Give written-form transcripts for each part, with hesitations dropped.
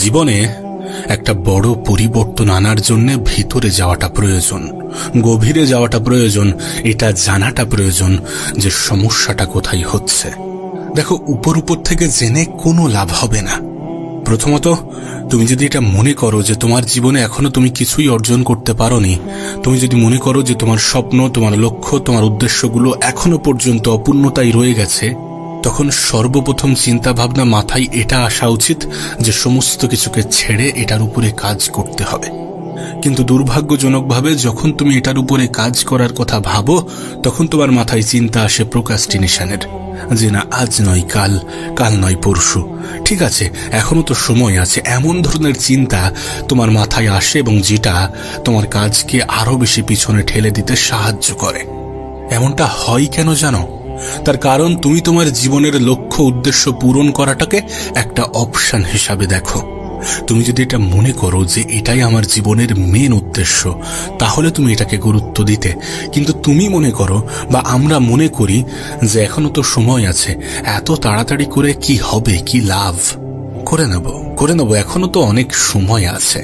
জীবনে একটা বড় পরিবর্তন আনার জন্য ভিতরে যাওয়াটা প্রয়োজন, গভীরে যাওয়াটা প্রয়োজন, এটা জানাটা প্রয়োজন যে সমস্যাটা কোথায় হচ্ছে। দেখো, উপর থেকে জেনে কোনো লাভ হবে না। প্রথমত, তুমি যদি এটা মনে করো যে তোমার জীবনে এখনো তুমি কিছুই অর্জন করতে পারোনি, তুমি যদি মনে করো যে তোমার স্বপ্ন, তোমার লক্ষ্য, তোমার উদ্দেশ্যগুলো এখনো পর্যন্ত অপূর্ণতায় রয়ে গেছে, তখন সর্বপ্রথম চিন্তা ভাবনা মাথায় এটা আসা উচিত যে সমস্ত কিছুকে ছেড়ে এটার উপরে কাজ করতে হবে। কিন্তু দুর্ভাগ্যজনকভাবে যখন তুমি এটার উপরে কাজ করার কথা ভাবো, তখন তোমার মাথায় চিন্তা আসে প্রোক্রাস্টিনেশনের, যে না, আজ নয় কাল, কাল নয় পরশু, ঠিক আছে এখনো তো সময় আছে। এমন ধরনের চিন্তা তোমার মাথায় আসে এবং যেটা তোমার কাজকে আরো বেশি পিছনে ঠেলে দিতে সাহায্য করে। এমনটা হয় কেন জানো? তার কারণ তুমি তোমার জীবনের লক্ষ্য উদ্দেশ্য পূরণ করাটাকে একটা অপশন হিসাবে দেখো। তুমি যদি এটা মনে করো যে এটাই আমার জীবনের মেন উদ্দেশ্য, তাহলে তুমি এটাকে গুরুত্ব দিতে। কিন্তু তুমি মনে করো বা আমরা মনে করি যে এখনো তো সময় আছে, এত তাড়াতাড়ি করে কি হবে, কি লাভ, করে নেব, এখনো তো অনেক সময় আছে।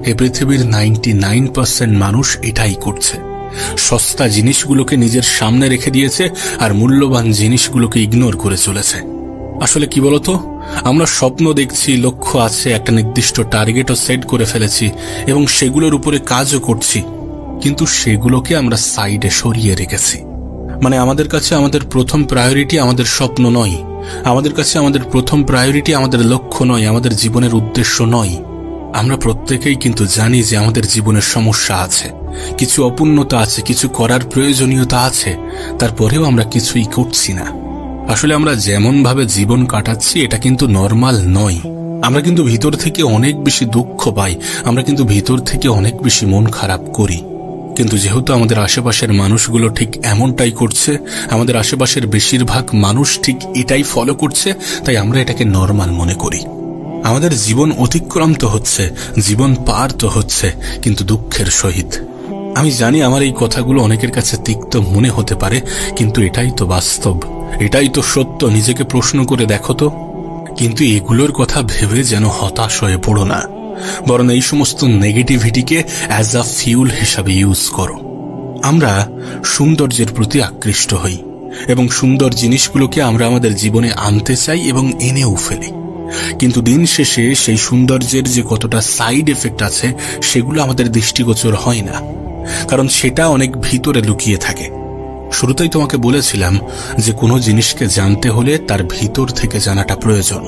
এই পৃথিবীর 99% মানুষ এটাই করছে। সস্তা জিনিসগুলোকে নিজের সামনে রেখে দিয়েছে আর মূল্যবান জিনিসগুলোকে ইগনোর করে চলেছে। আসলে কি বলতো, আমরা স্বপ্ন দেখছি, লক্ষ্য আছে, একটা নির্দিষ্ট টার্গেটও সেট করে ফেলেছি এবং সেগুলোর উপরে কাজও করছি, কিন্তু সেগুলোকে আমরা সাইডে সরিয়ে রেখেছি। মানে আমাদের কাছে আমাদের প্রথম প্রায়োরিটি আমাদের স্বপ্ন নয়, আমাদের কাছে আমাদের প্রথম প্রায়োরিটি আমাদের লক্ষ্য নয়, আমাদের জীবনের উদ্দেশ্য নয়। আমরা প্রত্যেকেই কিন্তু জানি যে আমাদের জীবনের সমস্যা আছে, কিছু অপূর্ণতা আছে, কিছু করার প্রয়োজনীয়তা আছে, তারপরেও আমরা কিছুই করছি না। আসলে আমরা যেমন ভাবে জীবন কাটাচ্ছি এটা কিন্তু নরমাল নয়। আমরা কিন্তু ভিতর থেকে অনেক বেশি দুঃখ পাই, আমরা কিন্তু ভিতর থেকে অনেক বেশি মন খারাপ করি। কিন্তু যেহেতু আমাদের আশেপাশের মানুষগুলো ঠিক এমনটাই করছে, আমাদের আশেপাশের বেশিরভাগ মানুষ ঠিক এটাই ফলো করছে, তাই আমরা এটাকে নরমাল মনে করি। আমাদের জীবন অতিক্রম তো হচ্ছে, জীবন পার তো হচ্ছে, কিন্তু দুঃখের সহিত। আমি জানি আমার এই কথাগুলো অনেকের কাছে তিক্ত মনে হতে পারে, কিন্তু এটাই তো বাস্তব, এটাই তো সত্য। নিজেকে প্রশ্ন করে দেখো তো। কিন্তু এগুলোর কথা ভেবে যেন হতাশ হয়ে পড়ো না, বরং এই সমস্ত নেগেটিভিটিকে অ্যাজ আ ফিউল হিসাবে ইউজ করো। আমরা সৌন্দর্যের প্রতি আকৃষ্ট হই এবং সুন্দর জিনিসগুলোকে আমরা আমাদের জীবনে আনতে চাই এবং এনেও ফেলি, কিন্তু দিন শেষে সেই সৌন্দর্যের যে কতটা সাইড এফেক্ট আছে সেগুলো আমাদের দৃষ্টিগোচর হয় না, কারণ সেটা অনেক ভিতরে লুকিয়ে থাকে। শুরুতেই তোমাকে বলেছিলাম যে কোনো জিনিসকে জানতে হলে তার ভিতর থেকে জানাটা প্রয়োজন।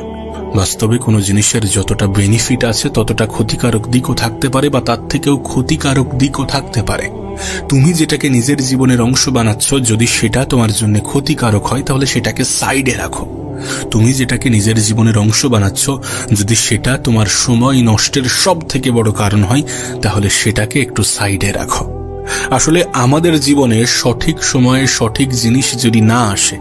বাস্তবে কোনো জিনিসের যতটা বেনিফিট আছে ততটা ক্ষতিকারক দিকও থাকতে পারে, বা তার থেকেও ক্ষতিকারক দিকও থাকতে পারে। তুমি যেটাকে নিজের জীবনের অংশ বানাচ্ছ, যদি সেটা তোমার জন্য ক্ষতিকারক হয় তাহলে সেটাকে সাইডে রাখো। তুমি যেটাকে নিজের জীবনের অংশ বানাচ্ছ, যদি সেটা তোমার সময় নষ্টের সব থেকে বড় কারণ হয় তাহলে সেটাকে একটু সাইডে রাখো। আসলে আমাদের জীবনে সঠিক সময়ে সঠিক জিনিস যদি না আসে,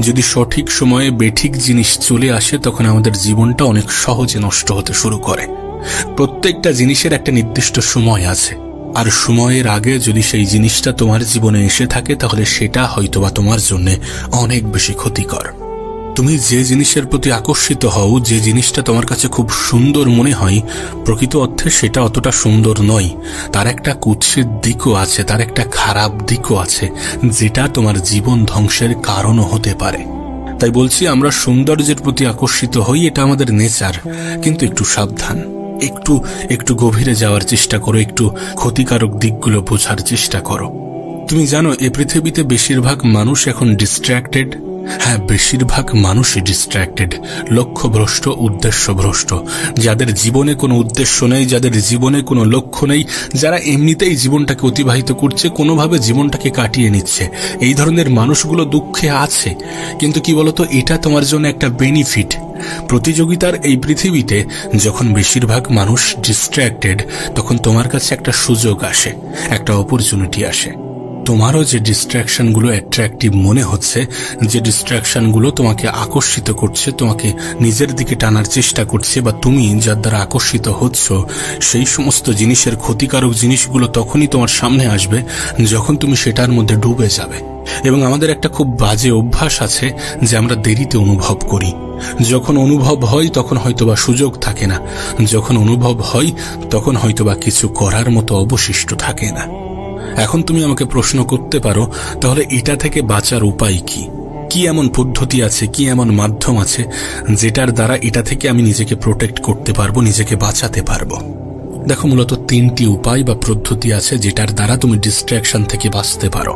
যদি সঠিক সময়ে বেঠিক জিনিস চলে আসে, তখন আমাদের জীবনটা অনেক সহজে নষ্ট হতে শুরু করে। প্রত্যেকটা জিনিসের একটা নির্দিষ্ট সময় আছে, আর সময়ের আগে যদি সেই জিনিসটা তোমার জীবনে এসে থাকে তাহলে সেটা হয়তোবা তোমার জন্য অনেক বেশি ক্ষতিকর। তুমি যে জিনিসের প্রতি আকর্ষিত হও, যে জিনিসটা তোমার কাছে খুব সুন্দর মনে হয়, প্রকৃত অর্থে সেটা অতটা সুন্দর নয়। তার একটা কুৎসিত দিকও আছে, তার একটা খারাপ দিকও আছে, যেটা তোমার জীবন ধ্বংসের কারণও হতে পারে। তাই বলছি, আমরা সৌন্দর্যের প্রতি আকর্ষিত হই, এটা আমাদের নেচার, কিন্তু একটু সাবধান, একটু গভীরে যাওয়ার চেষ্টা করো, একটু ক্ষতিকারক দিকগুলো বোঝার চেষ্টা করো। তুমি জানো, এই পৃথিবীতে বেশিরভাগ মানুষ এখন ডিস্ট্র্যাক্টেড। হ্যাঁ, বেশিরভাগ মানুষই ডিস্ট্র্যাক্টেড, লক্ষ্যভ্রষ্ট, উদ্দেশ্যভ্রষ্ট। যাদের জীবনে কোনো উদ্দেশ্য নেই, যাদের জীবনে কোনো লক্ষ্য নেই, যারা এমনিতেই জীবনটাকে অতিবাহিত করছে, কোনোভাবে জীবনটাকে কাটিয়ে নিচ্ছে, এই ধরনের মানুষগুলো দুঃখে আছে। কিন্তু কি বলতো, এটা তোমার জন্য একটা বেনিফিট। প্রতিযোগিতার এই পৃথিবীতে যখন বেশিরভাগ মানুষ ডিস্ট্র্যাক্টেড, তখন তোমার কাছে একটা সুযোগ আসে, একটা অপরচুনিটি আসে। তোমারও যে ডিস্ট্রাকশনগুলো অ্যাট্রাকটিভ মনে হচ্ছে, যে ডিস্ট্রাকশনগুলো তোমাকে আকর্ষিত করছে, তোমাকে নিজের দিকে টানার চেষ্টা করছে, বা তুমি যার দ্বারা আকর্ষিত হচ্ছ, সেই সমস্ত জিনিসের ক্ষতিকারক জিনিসগুলো তখনই তোমার সামনে আসবে যখন তুমি সেটার মধ্যে ডুবে যাবে। এবং আমাদের একটা খুব বাজে অভ্যাস আছে যে আমরা দেরিতে অনুভব করি। যখন অনুভব হয় তখন হয়তোবা সুযোগ থাকে না, যখন অনুভব হয় তখন হয়তোবা কিছু করার মতো অবশিষ্ট থাকে না। এখন তুমি আমাকে প্রশ্ন করতে পারো, তাহলে এটা থেকে বাঁচার উপায় কি? কি এমন পদ্ধতি আছে, কি এমন মাধ্যম আছে যেটার দ্বারা এটা থেকে আমি নিজেকে প্রোটেক্ট করতে পারবো, নিজেকে বাঁচাতে পারবো? দেখো, মূলত 3টি উপায় বা পদ্ধতি আছে যেটার দ্বারা তুমি ডিস্ট্রাকশন থেকে বাঁচতে পারো।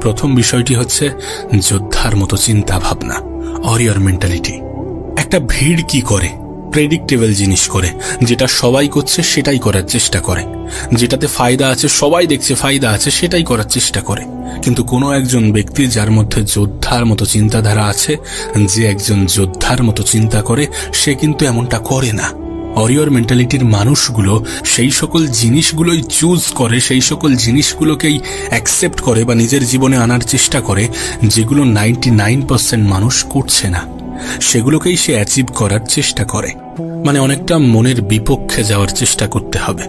প্রথম বিষয়টি হচ্ছে যোদ্ধার মতো চিন্তা ভাবনা, ওয়ারিয়র মেন্টালিটি। একটা ভিড় কি করে? প্রেডিক্টেবল জিনিস করে, যেটা সবাই করছে সেটাই করার চেষ্টা করে, যেটাতে ফায়দা আছে, সবাই দেখছে ফায়দা আছে, সেটাই করার চেষ্টা করে। কিন্তু কোনো একজন ব্যক্তি যার মধ্যে যোদ্ধার মতো চিন্তাধারা আছে, যে একজন যোদ্ধার মতো চিন্তা করে, সে কিন্তু এমনটা করে না। ওয়ারিয়র মেন্টালিটির মানুষগুলো সেই সকল জিনিসগুলোই চুজ করে, সেই সকল জিনিসগুলোকেই অ্যাকসেপ্ট করে বা নিজের জীবনে আনার চেষ্টা করে যেগুলো 99% মানুষ করছে না, সেগুলোকেই সে অ্যাচিভ করার চেষ্টা করে। মানে অনেকটা মনের বিপক্ষে যাওয়ার চেষ্টা করতে হবে।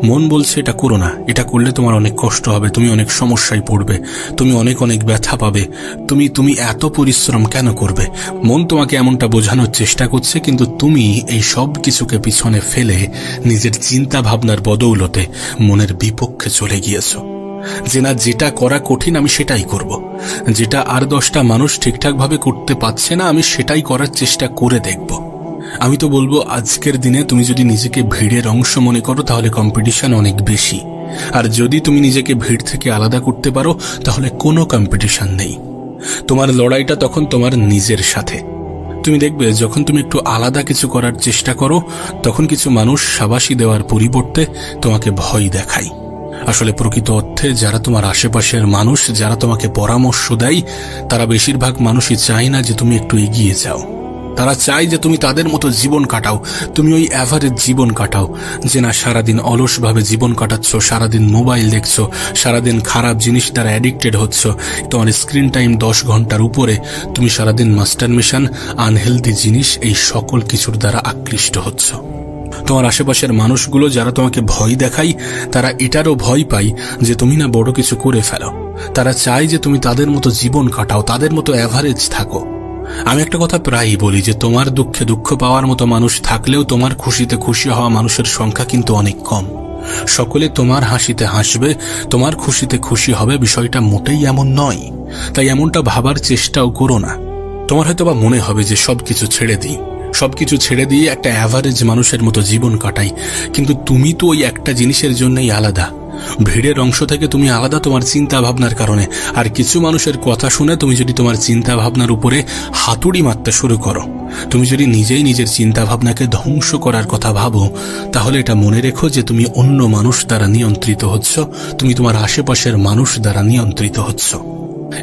মন বলছে এটা করো না, এটা করলে তোমার অনেক কষ্ট হবে, তুমি অনেক সমস্যায় পড়বে, তুমি অনেক অনেক ব্যথা পাবে, তুমি এত পরিশ্রম কেন করবে? মন তোমাকে এমনটা বোঝানোর চেষ্টা করছে, কিন্তু তুমি এই সব কিছুকে পিছনে ফেলে নিজের চিন্তা ভাবনার বদৌলতে মনের বিপক্ষে চলে গিয়েছো। যে না, যেটা করা কঠিন আমি সেটাই করব, যেটা আর 10টা মানুষ ঠিকঠাকভাবে করতে পারছে না আমি সেটাই করার চেষ্টা করে দেখব। আমি তো বলবো, আজকের দিনে তুমি যদি নিজেকে ভিড়ের অংশ মনে করো তাহলে কম্পিটিশন অনেক বেশি, আর যদি তুমি নিজেকে ভিড় থেকে আলাদা করতে পারো তাহলে কোনো কম্পিটিশন নেই। তোমার লড়াইটা তখন তোমার নিজের সাথে। তুমি দেখবে যখন তুমি একটু আলাদা কিছু করার চেষ্টা করো তখন কিছু মানুষ শাবাশি দেওয়ার পরিবর্তে তোমাকে ভয় দেখায়। আসলে প্রকৃত অর্থে যারা তোমার আশেপাশের মানুষ, যারা তোমাকে পরামর্শ দেয়, তারা বেশিরভাগ মানুষই চায় না যে তুমি একটু এগিয়ে যাও। তারা চায় যে তুমি তাদের মতো জীবন কাটাও, তুমি ওই অ্যাভারেজ জীবন কাটাও, যে না সারাদিন অলসভাবে জীবন কাটাচ্ছ, সারাদিন মোবাইল দেখছো, সারাদিন খারাপ জিনিস দ্বারা অ্যাডিক্টেড হচ্ছ, তোমার স্ক্রিন টাইম 10 ঘন্টার উপরে, তুমি সারাদিন মাস্টারমেশন, আনহেলদি জিনিস, এই সকল কিছুর দ্বারা আকৃষ্ট হচ্ছ। তোমার আশেপাশের মানুষগুলো যারা তোমাকে ভয় দেখায়, তারা এটারও ভয় পায় যে তুমি না বড় কিছু করে ফেলো। তারা চায় যে তুমি তাদের মতো জীবন কাটাও, তাদের মতো অ্যাভারেজ থাকো। আমি একটা কথা প্রায়ই বলি যে তোমার দুঃখে দুঃখ পাওয়ার মতো মানুষ থাকলেও তোমার খুশিতে খুশি হওয়া মানুষের সংখ্যা কিন্তু অনেক কম। সকলে তোমার হাসিতে হাসবে, তোমার খুশিতে খুশি হবে, বিষয়টা মোটেই এমন নয়। তাই এমনটা ভাবার চেষ্টাও করো না। তোমার হয়তো বা মনে হবে যে সবকিছু ছেড়ে দিই, সবকিছু ছেড়ে দিয়ে একটা অ্যাভারেজ মানুষের মতো জীবন কাটাই, কিন্তু তুমি তো ওই একটা জিনিসের জন্যই আলাদা। ভিড়ের অংশ থেকে তুমি আলাদা তোমার চিন্তা ভাবনার কারণে। আর কিছু মানুষের কথা শুনে তুমি যদি তোমার চিন্তা ভাবনার উপরে হাতুড়ি মারতে শুরু করো, তুমি যদি নিজেই নিজের চিন্তা ভাবনাকে ধ্বংস করার কথা ভাবো, তাহলে এটা মনে রেখো যে তুমি অন্য মানুষ দ্বারা নিয়ন্ত্রিত হচ্ছ, তুমি তোমার আশেপাশের মানুষ দ্বারা নিয়ন্ত্রিত হচ্ছ।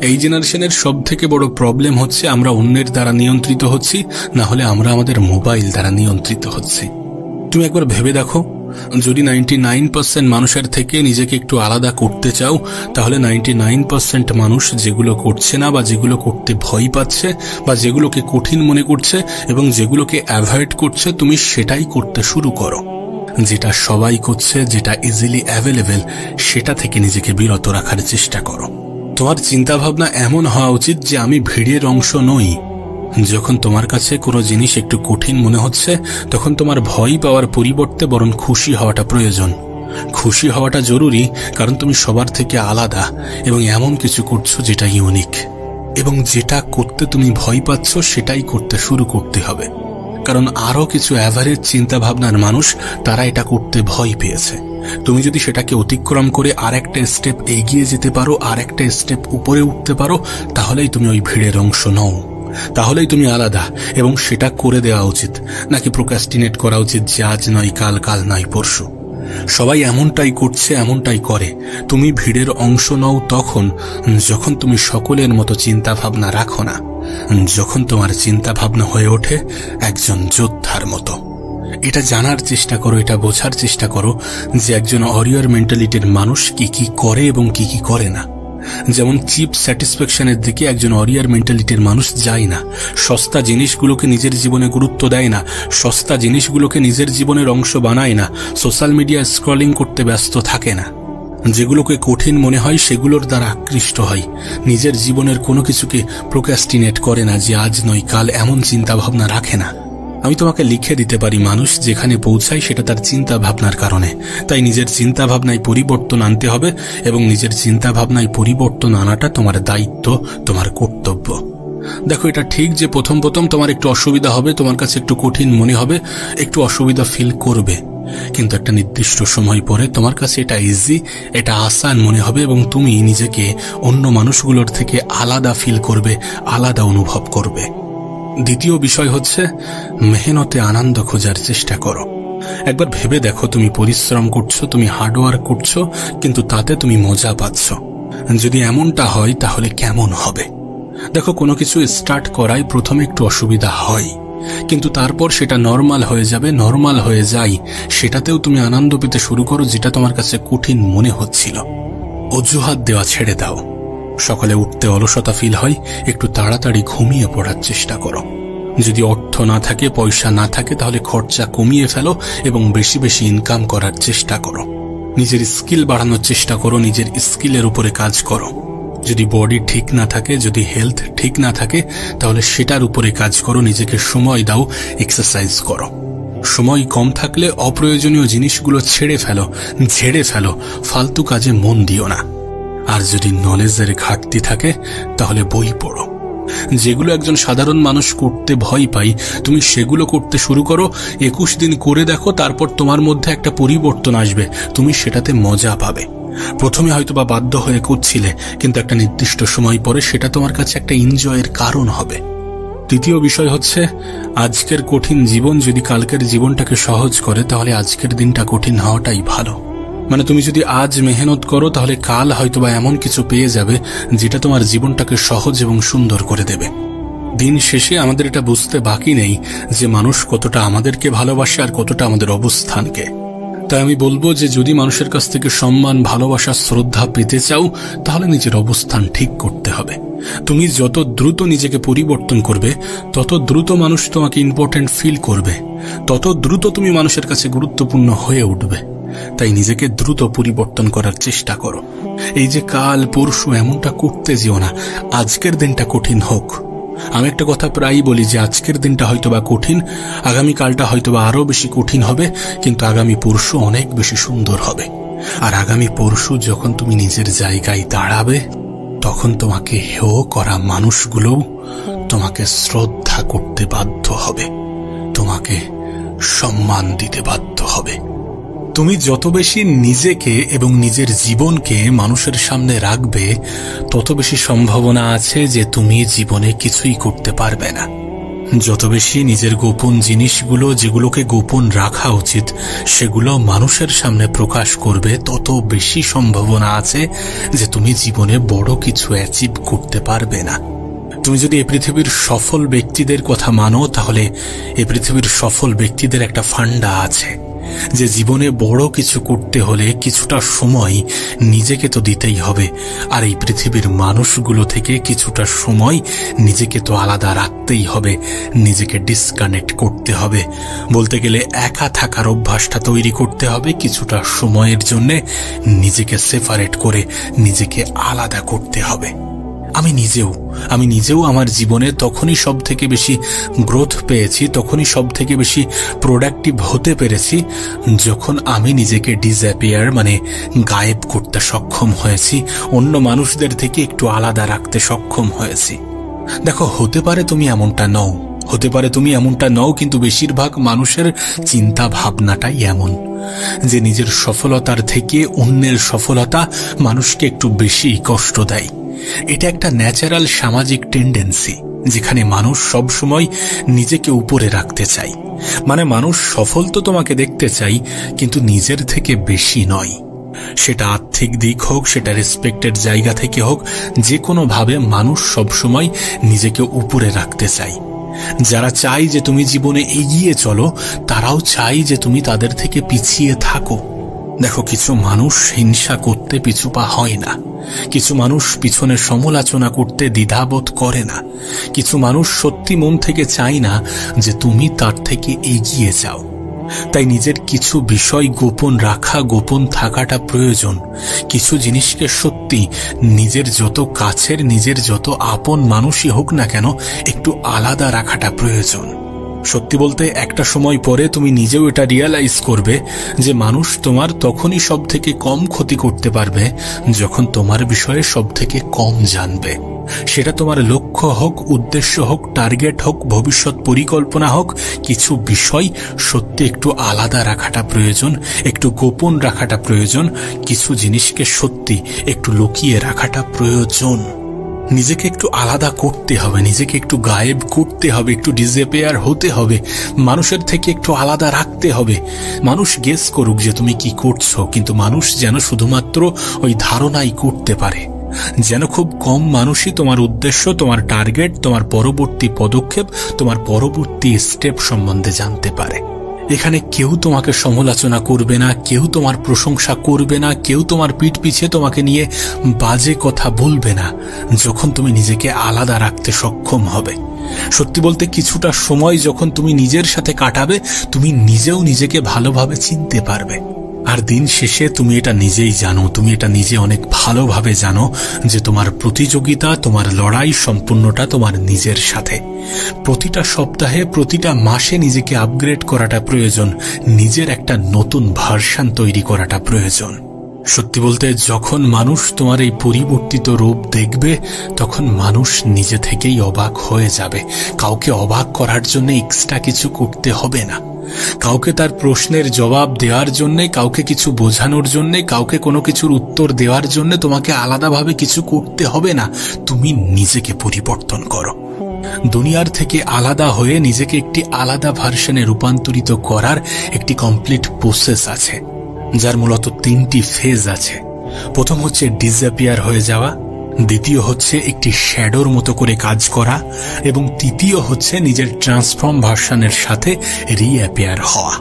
এই জেনারেশনের সব থেকে বড় প্রবলেম হচ্ছে আমরা অন্যের দ্বারা নিয়ন্ত্রিত হচ্ছি, না হলে আমরা আমাদের মোবাইল দ্বারা নিয়ন্ত্রিত হচ্ছি। তুমি একবার ভেবে দেখো, যদি 99% মানুষের থেকে নিজেকে একটু আলাদা করতে চাও, তাহলে 99% মানুষ যেগুলো করছে না বা যেগুলো করতে ভয় পাচ্ছে বা যেগুলোকে কঠিন মনে করছে এবং যেগুলোকে অ্যাভয়েড করছে, তুমি সেটাই করতে শুরু করো। যেটা সবাই করছে, যেটা ইজিলি অ্যাভেলেবেল, সেটা থেকে নিজেকে বিরত রাখার চেষ্টা করো। তোমার চিন্তাভাবনা এমন হওয়া উচিত যে আমি ভিড়ের অংশ নই। যখন তোমার কাছে কোনো জিনিস একটু কঠিন মনে হচ্ছে, তখন তোমার ভয় পাওয়ার পরিবর্তে বরং খুশি হওয়াটা প্রয়োজন। খুশি হওয়াটা জরুরি, কারণ তুমি সবার থেকে আলাদা এবং এমন কিছু করছো যেটা ইউনিক, এবং যেটা করতে তুমি ভয় পাচ্ছ সেটাই করতে শুরু করতে হবে। কারণ আরো কিছু অ্যাভারেজ চিন্তা ভাবনার মানুষ, তারা এটা করতে ভয় পেয়েছে। তুমি যদি সেটাকে অতিক্রম করে আর একটা স্টেপ এগিয়ে যেতে পারো, আর একটা স্টেপ উপরে উঠতে পারো, তাহলেই তুমি ওই ভিড়ের অংশ নও, তাহলেই তুমি আলাদা। এবং সেটা করে দেওয়া উচিত, নাকি প্রোক্রাস্টিনেট করা উচিত যে আজ নয় কাল, কাল নয় পরশু। সবাই এমনটাই করছে, এমনটাই করে। তুমি ভিড়ের অংশ নও তখন যখন তুমি সকলের মতো চিন্তা ভাবনা রাখো না, যখন তোমার চিন্তা ভাবনা হয়ে ওঠে একজন যোদ্ধার মতো। এটা জানার চেষ্টা করো, এটা বোঝার চেষ্টা করো যে একজন ওয়ারিয়র মেন্টালিটির মানুষ কি কি করে এবং কি কি করে না। যেমন চিপ স্যাটিসফ্যাকশনের দিকে একজন ওয়ারিয়র মেন্টালিটির মানুষ যায় না, সস্তা জিনিসগুলোকে নিজের জীবনে গুরুত্ব দেয় না, সস্তা জিনিসগুলোকে নিজের জীবনের অংশ বানায় না, সোশ্যাল মিডিয়া স্ক্রলিং করতে ব্যস্ত থাকে না। যেগুলোকে কঠিন মনে হয় সেগুলোর দ্বারা আকৃষ্ট হয়, নিজের জীবনের কোনো কিছুকে প্রোক্রাস্টিনেট করে না যে আজ নয় কাল, এমন চিন্তা ভাবনা রাখে না। আমি তোমাকে লিখে দিতে পারি, মানুষ যেখানে পৌঁছায় সেটা তার চিন্তা ভাবনার কারণে। তাই নিজের চিন্তা ভাবনায় পরিবর্তন আনতে হবে, এবং নিজের চিন্তা ভাবনায় পরিবর্তন আনাটা তোমার দায়িত্ব, তোমার কর্তব্য। দেখো, এটা ঠিক যে প্রথম তোমার একটু অসুবিধা হবে, তোমার কাছে একটু কঠিন মনে হবে, একটু অসুবিধা ফিল করবে, কিন্তু একটা নির্দিষ্ট সময় পরে তোমার কাছে এটা ইজি, এটা আসান মনে হবে, এবং তুমি নিজেকে অন্য মানুষগুলোর থেকে আলাদা ফিল করবে, আলাদা অনুভব করবে। দ্বিতীয় বিষয় হচ্ছে, মেহনতে আনন্দ খোঁজার চেষ্টা করো। একবার ভেবে দেখো, তুমি পরিশ্রম করছো, তুমি হার্ডওয়ার্ক করছো, কিন্তু তাতে তুমি মজা পাচ্ছ। যদি এমনটা হয় তাহলে কেমন হবে? দেখো, কোনো কিছু স্টার্ট করায় প্রথমে একটু অসুবিধা হয়, কিন্তু তারপর সেটা নর্মাল হয়ে যাবে, নর্মাল হয়ে যায়, সেটাতেও তুমি আনন্দ পেতে শুরু করো, যেটা তোমার কাছে কঠিন মনে হচ্ছিল। অজুহাত দেওয়া ছেড়ে দাও। সকালে উঠতে অলসতা ফিল হয়, একটু তাড়াতাড়ি ঘুমিয়ে পড়ার চেষ্টা করো। যদি অর্থ না থাকে, পয়সা না থাকে, তাহলে খরচা কমিয়ে ফেলো এবং বেশি বেশি ইনকাম করার চেষ্টা করো। নিজের স্কিল বাড়ানোর চেষ্টা করো, নিজের স্কিলের উপরে কাজ করো। যদি বডি ঠিক না থাকে, যদি হেলথ ঠিক না থাকে, তাহলে সেটার উপরে কাজ করো, নিজেকে সময় দাও, এক্সারসাইজ করো। সময় কম থাকলে অপ্রয়োজনীয় জিনিসগুলো ঝেড়ে ফেলো, ফালতু কাজে মন দিও না। আর যদি নলেজের ঘাটতি থাকে, তাহলে বই পড়ো। যেগুলো একজন সাধারণ মানুষ করতে ভয় পায়, তুমি সেগুলো করতে শুরু করো। 21 দিন করে দেখো, তারপর তোমার মধ্যে একটা পরিবর্তন আসবে, তুমি সেটাতে মজা পাবে। প্রথমে হয়তো বা বাধ্য হয়ে করছিলে, কিন্তু একটা নির্দিষ্ট সময় পরে সেটা তোমার কাছে একটা এনজয়ের কারণ হবে। তৃতীয় বিষয় হচ্ছে, আজকের কঠিন জীবন যদি কালকের জীবনটাকে সহজ করে, তাহলে আজকের দিনটা কঠিন হওয়াটাই ভালো। মানে তুমি যদি আজ মেহনত করো, তাহলে কাল হয়তোবা এমন কিছু পেয়ে যাবে যেটা তোমার জীবনটাকে সহজ এবং সুন্দর করে দেবে। দিন শেষে আমাদের এটা বুঝতে বাকি নেই যে মানুষ কতটা আমাদেরকে ভালোবাসে আর কতটা আমাদের অবস্থানকে। তাই আমি বলবো যে যদি মানুষের কাছ থেকে সম্মান, ভালোবাসা, শ্রদ্ধা পেতে চাও, তাহলে নিজের অবস্থান ঠিক করতে হবে। তুমি যত দ্রুত নিজেকে পরিবর্তন করবে, তত দ্রুত মানুষ তোমাকে ইম্পর্টেন্ট ফিল করবে, তত দ্রুত তুমি মানুষের কাছে গুরুত্বপূর্ণ হয়ে উঠবে। তাই নিজেকে দ্রুত পরিবর্তন করার চেষ্টা করো। এই যে কাল পরশু এমনটা করতে যেও না, আজকের দিনটা কঠিন হোক। আমি একটা কথা প্রায়ই বলি যে আজকের দিনটা হয়তোবা কঠিন, আগামীকালটা হয়তোবা আরো বেশি কঠিন হবে, কিন্তু আগামী পরশু অনেক বেশি সুন্দর হবে। আর আগামী পরশু যখন তুমি নিজের জায়গায় দাঁড়াবে, তখন তোমাকে হেয় করা মানুষগুলো তোমাকে শ্রদ্ধা করতে বাধ্য হবে, তোমাকে সম্মান দিতে বাধ্য হবে। তুমি যত বেশি নিজেকে এবং নিজের জীবনকে মানুষের সামনে রাখবে, তত বেশি সম্ভাবনা আছে যে তুমি জীবনে কিছুই করতে পারবে না। যত বেশি নিজের গোপন জিনিসগুলো, যেগুলোকে গোপন রাখা উচিত, সেগুলো মানুষের সামনে প্রকাশ করবে, তত বেশি সম্ভাবনা আছে যে তুমি জীবনে বড় কিছু অ্যাচিভ করতে পারবে না। তুমি যদি এই পৃথিবীর সফল ব্যক্তিদের কথা মানো, তাহলে এই পৃথিবীর সফল ব্যক্তিদের একটা ফান্ডা আছে যে জীবনে বড় কিছু করতে হলে কিছুটা সময় নিজেকে তো দিতেই হবে, আর এই পৃথিবীর মানুষগুলো থেকে কিছুটা সময় নিজেকে তো আলাদা রাখতেই হবে, নিজেকে ডিসকানেক্ট করতে হবে। বলতে গেলে একা থাকার অভ্যাসটা তৈরি করতে হবে, কিছুটা সময়ের জন্য নিজেকে সেপারেট করে নিজেকে আলাদা করতে হবে। আমি নিজেও আমার জীবনে তখনই সব থেকে বেশি গ্রোথ পেয়েছি, তখনই সব থেকে বেশি প্রোডাক্টিভ হতে পেরেছি, যখন আমি নিজেকে ডিসঅ্যাপিয়ার মানে গায়েব করতে সক্ষম হয়েছি, অন্য মানুষদের থেকে একটু আলাদা রাখতে সক্ষম হয়েছি। দেখো, হতে পারে তুমি এমনটা নও, কিন্তু বেশিরভাগ মানুষের চিন্তা ভাবনাটাই এমন যে নিজের সফলতার থেকে অন্যের সফলতা মানুষকে একটু বেশি কষ্ট দেয়। এটা একটা ন্যাচারাল সামাজিক টেন্ডেন্সি, যেখানে মানুষ সব সময় নিজেকে উপরে রাখতে চায়। মানে মানুষ সফল তো তোমাকে দেখতে চাই, কিন্তু নিজের থেকে বেশি নয়। সেটা আর্থিক দিক হোক, সেটা রেসপেক্টের জায়গা থেকে হোক, যে কোনো ভাবে মানুষ সবসময় নিজেকে উপরে রাখতে চায়। যারা চায় যে তুমি জীবনে এগিয়ে চলো, তারাও চায় যে তুমি তাদের থেকে পিছিয়ে থাকো। দেখো, কিছু মানুষ হিংসা করতে পিছুপা হয় না, কিছু মানুষ পিছনে সমালোচনা করতে দ্বিধাবোধ করে না, কিছু মানুষ সত্যি মন থেকে চায় না যে তুমি তার থেকে এগিয়ে যাও। তাই নিজের কিছু বিষয় গোপন রাখা, গোপন থাকাটা প্রয়োজন। কিছু জিনিসকে সত্যি নিজের যত কাছের, নিজের যত আপন মানুষই হোক না কেন, একটু আলাদা রাখাটা প্রয়োজন। সত্যি বলতে একটা সময় পরে তুমি নিজেও এটা রিয়ালাইজ করবে যে মানুষ তোমার তখনই সব থেকে কম ক্ষতি করতে পারবে যখন তোমার বিষয়ে সব থেকে কম জানবে। সেটা তোমার লক্ষ্য হোক, উদ্দেশ্য হোক, টার্গেট হোক, ভবিষ্যৎ পরিকল্পনা হোক, কিছু বিষয় সত্যি একটু আলাদা রাখাটা প্রয়োজন, একটু গোপন রাখাটা প্রয়োজন, কিছু জিনিসকে সত্যি একটু লুকিয়ে রাখাটা প্রয়োজন। নিজেকে একটু আলাদা করতে হবে, নিজেকে একটু গায়েব করতে হবে, একটু ডিসঅ্যাপিয়ার হতে হবে, মানুষের থেকে একটু আলাদা রাখতে হবে। মানুষ গেস করুক যে তুমি কি করছো, কিন্তু মানুষ যেন শুধুমাত্র ওই ধারণাই করতে পারে, যেন খুব কম মানুষই তোমার উদ্দেশ্য, তোমার টার্গেট, তোমার পরবর্তী পদক্ষেপ, তোমার পরবর্তী স্টেপ সম্বন্ধে জানতে পারে। এখানে কেউ তোমাকে সমালোচনা করবে না, কেউ তোমার প্রশংসা করবে না, কেউ তোমার পিঠ পিছে তোমাকে নিয়ে বাজে কথা বলবে না, যখন তুমি নিজেকে আলাদা রাখতে সক্ষম হবে। সত্যি বলতে কিছুটা সময় যখন তুমি নিজের সাথে কাটাবে, তুমি নিজেও নিজেকে ভালোভাবে চিনতে পারবে। আর দিন শেষে তুমি এটা নিজেই জানো, তুমি এটা নিজে অনেক ভালোভাবে জানো যে তোমার প্রতিযোগিতা, তোমার লড়াই সম্পূর্ণটা তোমার নিজের সাথে। প্রতিটা সপ্তাহে, প্রতিটা মাসে নিজেকে আপগ্রেড করাটা প্রয়োজন, নিজের একটা নতুন ভার্সন তৈরি করাটা প্রয়োজন। সত্যি বলতে যখন মানুষ তোমার এই পরিবর্তিত রূপ দেখবে, তখন মানুষ নিজে থেকেই অবাক হয়ে যাবে। কাউকে অবাক করার জন্য এক্সট্রা কিছু করতে হবে না, কাউকে তার প্রশ্নের জবাব দেওয়ার জন্যে, কাউকে কিছু বোঝানোর জন্যে, কাউকে কোনো কিছুর উত্তর দেওয়ার জন্য তোমাকে আলাদাভাবে কিছু করতে হবে না। তুমি নিজেকে পরিবর্তন করো। দুনিয়ার থেকে আলাদা হয়ে নিজেকে একটি আলাদা ভার্সনে রূপান্তরিত করার একটি কমপ্লিট প্রসেস আছে, যার মূলত 3টি ফেজ আছে। প্রথম হচ্ছে ডিসঅ্যাপিয়ার হয়ে যাওয়া, দ্বিতীয় হচ্ছে একটি শ্যাডোর মতো করে কাজ করা, এবং তৃতীয় হচ্ছে নিজের ট্রান্সফর্ম ভার্সনের সাথে রিঅ্যাপিয়ার হওয়া।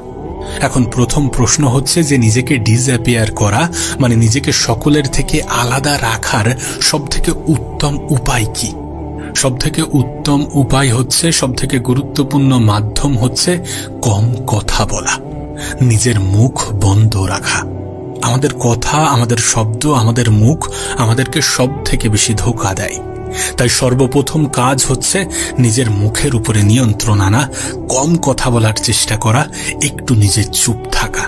এখন প্রথম প্রশ্ন হচ্ছে যে নিজেকে ডিসঅ্যাপিয়ার করা মানে নিজেকে সকলের থেকে আলাদা রাখার সবথেকে উত্তম উপায় কি? সবথেকে উত্তম উপায় হচ্ছে, সবথেকে গুরুত্বপূর্ণ মাধ্যম হচ্ছে কম কথা বলা, নিজের মুখ বন্ধ রাখা। আমাদের কথা, আমাদের শব্দ, আমাদের মুখ আমাদেরকে সব থেকে বেশি ধোঁকা দেয়। তাই সর্বপ্রথম কাজ হচ্ছে নিজের মুখের উপরে নিয়ন্ত্রণ আনা, কম কথা বলার চেষ্টা করা, একটু নিজে চুপ থাকা।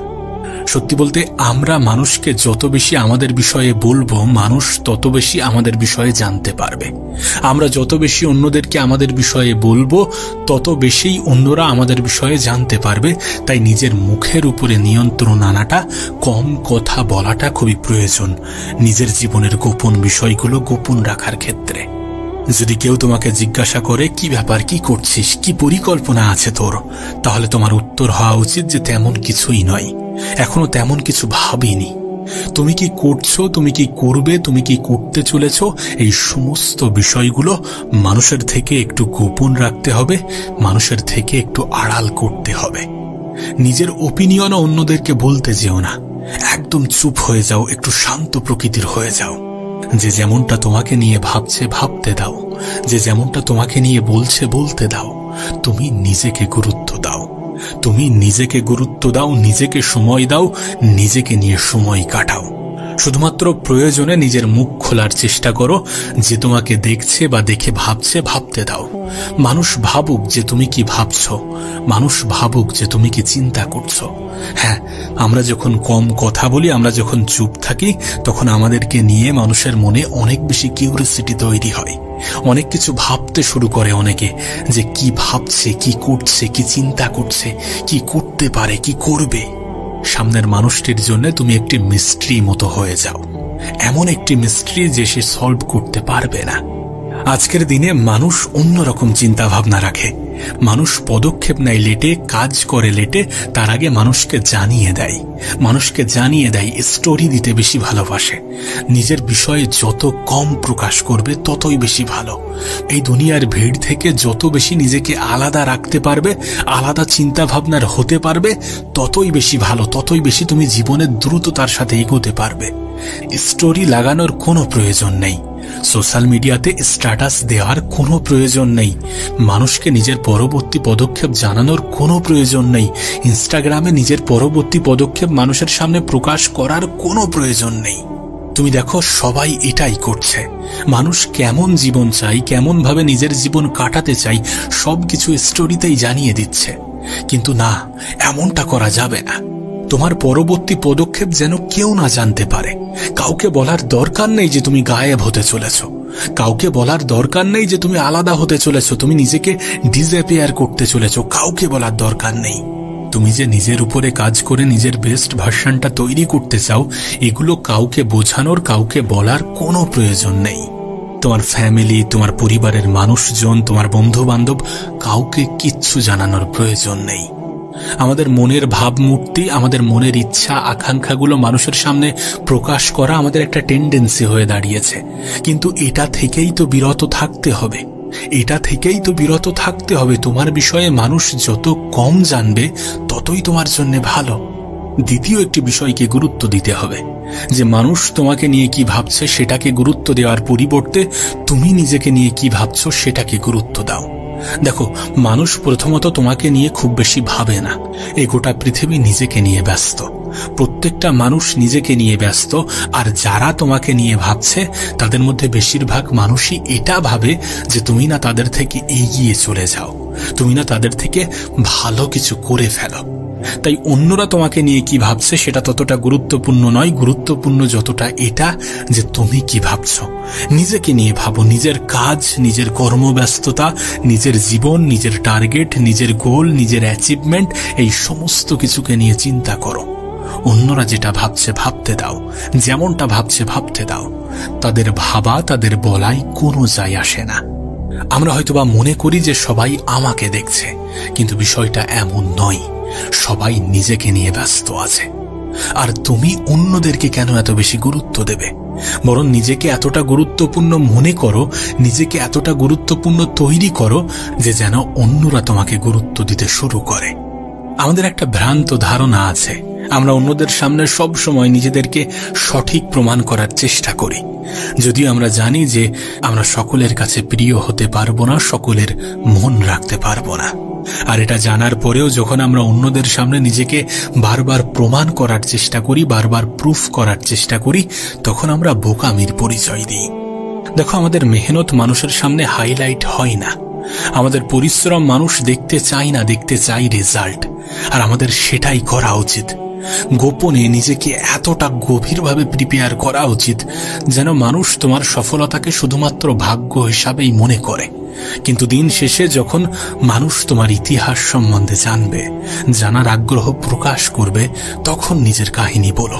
সত্যি বলতে আমরা মানুষকে যত বেশি আমাদের বিষয়ে বলবো, মানুষ তত বেশি আমাদের বিষয়ে জানতে পারবে। আমরা যত বেশি অন্যদেরকে আমাদের বিষয়ে বলবো, তত বেশি অন্যরা আমাদের বিষয়ে জানতে পারবে। তাই নিজের মুখের উপরে নিয়ন্ত্রণ আনাটা, কম কথা বলাটা খুবই প্রয়োজন নিজের জীবনের গোপন বিষয়গুলো গোপন রাখার ক্ষেত্রে। যদি কেউ তোমাকে জিজ্ঞাসা করে কি ব্যাপার, কি করছিস, কি পরিকল্পনা আছে তোর, তাহলে তোমার উত্তর হওয়া উচিত যে তেমন কিছুই নয়, এখনো তেমন কিছু ভাবিনি। তুমি কি করছো, তুমি কি করবে, তুমি কি করতে চলেছ, এই সমস্ত বিষয়গুলো মানুষের থেকে একটু গোপন রাখতে হবে, মানুষের থেকে একটু আড়াল করতে হবে। নিজের ওপিনিয়নও অন্যদেরকে বলতে যেও না, একদম চুপ হয়ে যাও, একটু শান্ত প্রকৃতির হয়ে যাও। যে যেমনটা তোমাকে নিয়ে ভাবছে ভাবতে দাও, যে যেমনটা তোমাকে নিয়ে বলছে বলতে দাও। তুমি নিজেকে গুরুত্ব দাও, তুমি নিজেকে গুরুত্ব দাও, নিজেকে সময় দাও, নিজেকে নিয়ে সময় কাটাও। শুধুমাত্র প্রয়োজনে নিজের মুখ খোলার চেষ্টা করো, যে তোমাকে দেখছে বা দেখে ভাবছে ভাবতে দাও। মানুষ ভাবুক যে তুমি কি ভাবছো, মানুষ ভাবুক যে তুমি কি চিন্তা করছো। হ্যাঁ, আমরা যখন কম কথা বলি, আমরা যখন চুপ থাকি, তখন আমাদেরকে নিয়ে মানুষের মনে অনেক বেশি কিউরিওসিটি তৈরি হয়। অনেক কিছু ভাবতে শুরু করে অনেকে, যে কি ভাবছে, কি করছে, কি চিন্তা করছে, কি করতে পারে, কি করবে। সামনের মানুষটির জন্য তুমি একটি মিস্ট্রি মতো হয়ে যাও, এমন একটি মিস্ট্রি যে সে সলভ করতে পারবে না। আজকের দিনে মানুষ অন্যরকম চিন্তা ভাবনা রাখে। মানুষ পদক্ষেপ নেয় লেটে, কাজ করে লেটে, তার আগে মানুষকে জানিয়ে দেয়, স্টোরি দিতে বেশি ভালোবাসে। নিজের বিষয়ে যত কম প্রকাশ করবে ততই বেশি ভালো। এই দুনিয়ার ভিড় থেকে যত বেশি নিজেকে আলাদা রাখতে পারবে, আলাদা চিন্তা ভাবনার হতে পারবে, ততই বেশি ভালো, ততই বেশি তুমি জীবনের দ্রুততার সাথে এগোতে পারবে। স্টোরি লাগানোর কোনো প্রয়োজন নেই। সোশ্যাল মিডিয়াতে স্ট্যাটাস দেওয়ার কোনো প্রয়োজন নেই, মানুষকে নিজের পরবর্তী পদক্ষেপ জানানোর কোনো প্রয়োজন নেই, ইনস্টাগ্রামে নিজের পরবর্তী পদক্ষেপ মানুষের সামনে প্রকাশ করার কোনো প্রয়োজন নেই। তুমি দেখো সবাই এটাই করছে। মানুষ কেমন জীবন চাই, কেমন ভাবে নিজের জীবন কাটাতে চাই, সবকিছু স্টোরিতেই জানিয়ে দিচ্ছে। কিন্তু না, এমনটা করা যাবে না। তোমার পরবর্তী পদক্ষেপ যেন কেউ না জানতে পারে। কাউকে বলার দরকার নেই যে তুমি গায়েব হতে চলেছ, কাউকে বলার দরকার নেই যে তুমি আলাদা হতে চলেছ, তুমি নিজেকে ডিসঅ্যাপিয়ার করতে চলেছ, কাউকে বলার দরকার নেই। তুমি যে নিজের উপরে কাজ করে নিজের বেস্ট ভার্সনটা তৈরি করতে চাও, এগুলো কাউকে বোঝানোর, কাউকে বলার কোনো প্রয়োজন নেই। তোমার ফ্যামিলি, তোমার পরিবারের মানুষজন, তোমার বন্ধু বান্ধব, কাউকে কিচ্ছু জানানোর প্রয়োজন নেই। আমাদের মনের ভাবমূর্তি, আমাদের মনের ইচ্ছা আকাঙ্ক্ষাগুলো মানুষের সামনে প্রকাশ করা আমাদের একটা টেন্ডেন্সি হয়ে দাঁড়িয়েছে। কিন্তু এটা থেকেই তো বিরত থাকতে হবে, এটা থেকেই তো বিরত থাকতে হবে। তোমার বিষয়ে মানুষ যত কম জানবে ততই তোমার জন্য ভালো। দ্বিতীয় একটি বিষয়কে গুরুত্ব দিতে হবে, যে মানুষ তোমাকে নিয়ে কি ভাবছে সেটাকে গুরুত্ব দেওয়ার পরিবর্তে তুমি নিজেকে নিয়ে কি ভাবছো সেটাকে গুরুত্ব দাও। দেখো, মানুষ প্রথমত তোমাকে নিয়ে খুব বেশি ভাবে না। এই গোটা পৃথিবী নিজেকে নিয়ে ব্যস্ত, প্রত্যেকটা মানুষ নিজেকে নিয়ে ব্যস্ত। আর যারা তোমাকে নিয়ে ভাবছে তাদের মধ্যে বেশিরভাগ মানুষই এটা ভাবে যে তুমি না তাদের থেকে এগিয়ে চলে যাও, তুমি না তাদের থেকে ভালো কিছু করে ফেলো। তাই অন্যরা তোমাকে নিয়ে কি ভাবছে সেটা ততটা গুরুত্বপূর্ণ নয়, গুরুত্বপূর্ণ যতটা এটা যে তুমি কি ভাবছো। নিজেকে নিয়ে ভাবো, নিজের কাজ, নিজের কর্মব্যস্ততা, নিজের জীবন, নিজের টার্গেট, নিজের গোল, নিজের অ্যাচিভমেন্ট, এই সমস্ত কিছুকে নিয়ে চিন্তা করো। অন্যরা যেটা ভাবছে ভাবতে দাও, যেমনটা ভাবছে ভাবতে দাও। তাদের ভাবা, তাদের বলাই কোনো যায় আসে না। আমরা হয়তোবা মনে করি যে সবাই আমাকে দেখছে, কিন্তু বিষয়টা এমন নয়। সবাই নিজেকে নিয়ে ব্যস্ত আছে। আর তুমি অন্যদেরকে কেন এত বেশি গুরুত্ব দেবে? বরং নিজেকে এতটা গুরুত্বপূর্ণ মনে করো, নিজেকে এতটা গুরুত্বপূর্ণ তৈরি করো যে যেন অন্যরা তোমাকে গুরুত্ব দিতে শুরু করে। আমাদের একটা ভ্রান্ত ধারণা আছে, আমরা অন্যদের সামনে সব সময় নিজেদেরকে সঠিক প্রমাণ করার চেষ্টা করি, যদিও আমরা জানি যে আমরা সকলের কাছে প্রিয় হতে পারবো না, সকলের মন রাখতে পারবো না। আর এটা জানার পরেও যখন আমরা অন্যদের সামনে নিজেকে বারবার প্রমাণ করার চেষ্টা করি, বারবার প্রুফ করার চেষ্টা করি, তখন আমরা বোকামির পরিচয় দিই। দেখো, আমাদের মেহনত মানুষের সামনে হাইলাইট হয় না, আমাদের পরিশ্রম মানুষ দেখতে চায় না, দেখতে চাই রেজাল্ট। আর আমাদের সেটাই করা উচিত। গোপনে নিজেকে এতটা গভীরভাবে প্রিপেয়ার করা উচিত যেন মানুষ তোমার সফলতাকে শুধুমাত্র ভাগ্য হিসাবেই মনে করে। কিন্তু দিন শেষে যখন মানুষ তোমার ইতিহাস সম্বন্ধে জানবে, জানার আগ্রহ প্রকাশ করবে, তখন নিজের কাহিনী বলো।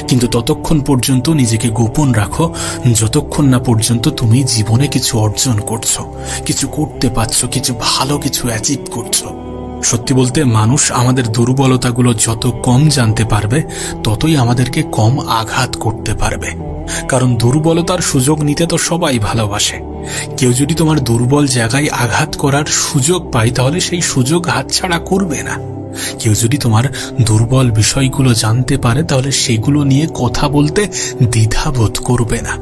কিন্তু ততক্ষণ পর্যন্ত নিজেকে গোপন রাখো, যতক্ষণ না পর্যন্ত তুমি জীবনে কিছু অর্জন করছো, কিছু করতে পারছো, কিছু ভালো কিছু অ্যাচিভ করছো। সত্যি বলতে, মানুষ আমাদের দুর্বলতাগুলো যত কম জানতে পারবে ততই আমাদেরকে কম আঘাত করতে পারবে। কারণ দুর্বলতার সুযোগ নিতে তো সবাই ভালোবাসে। কেউ যদি তোমার দুর্বল জায়গায় আঘাত করার সুযোগ পায় তাহলে সেই সুযোগ হাতছাড়া করবে না। কেউ যদি তোমার দুর্বল বিষয়গুলো জানতে পারে তাহলে সেগুলো নিয়ে কথা বলতে দ্বিধাবোধ করবে না।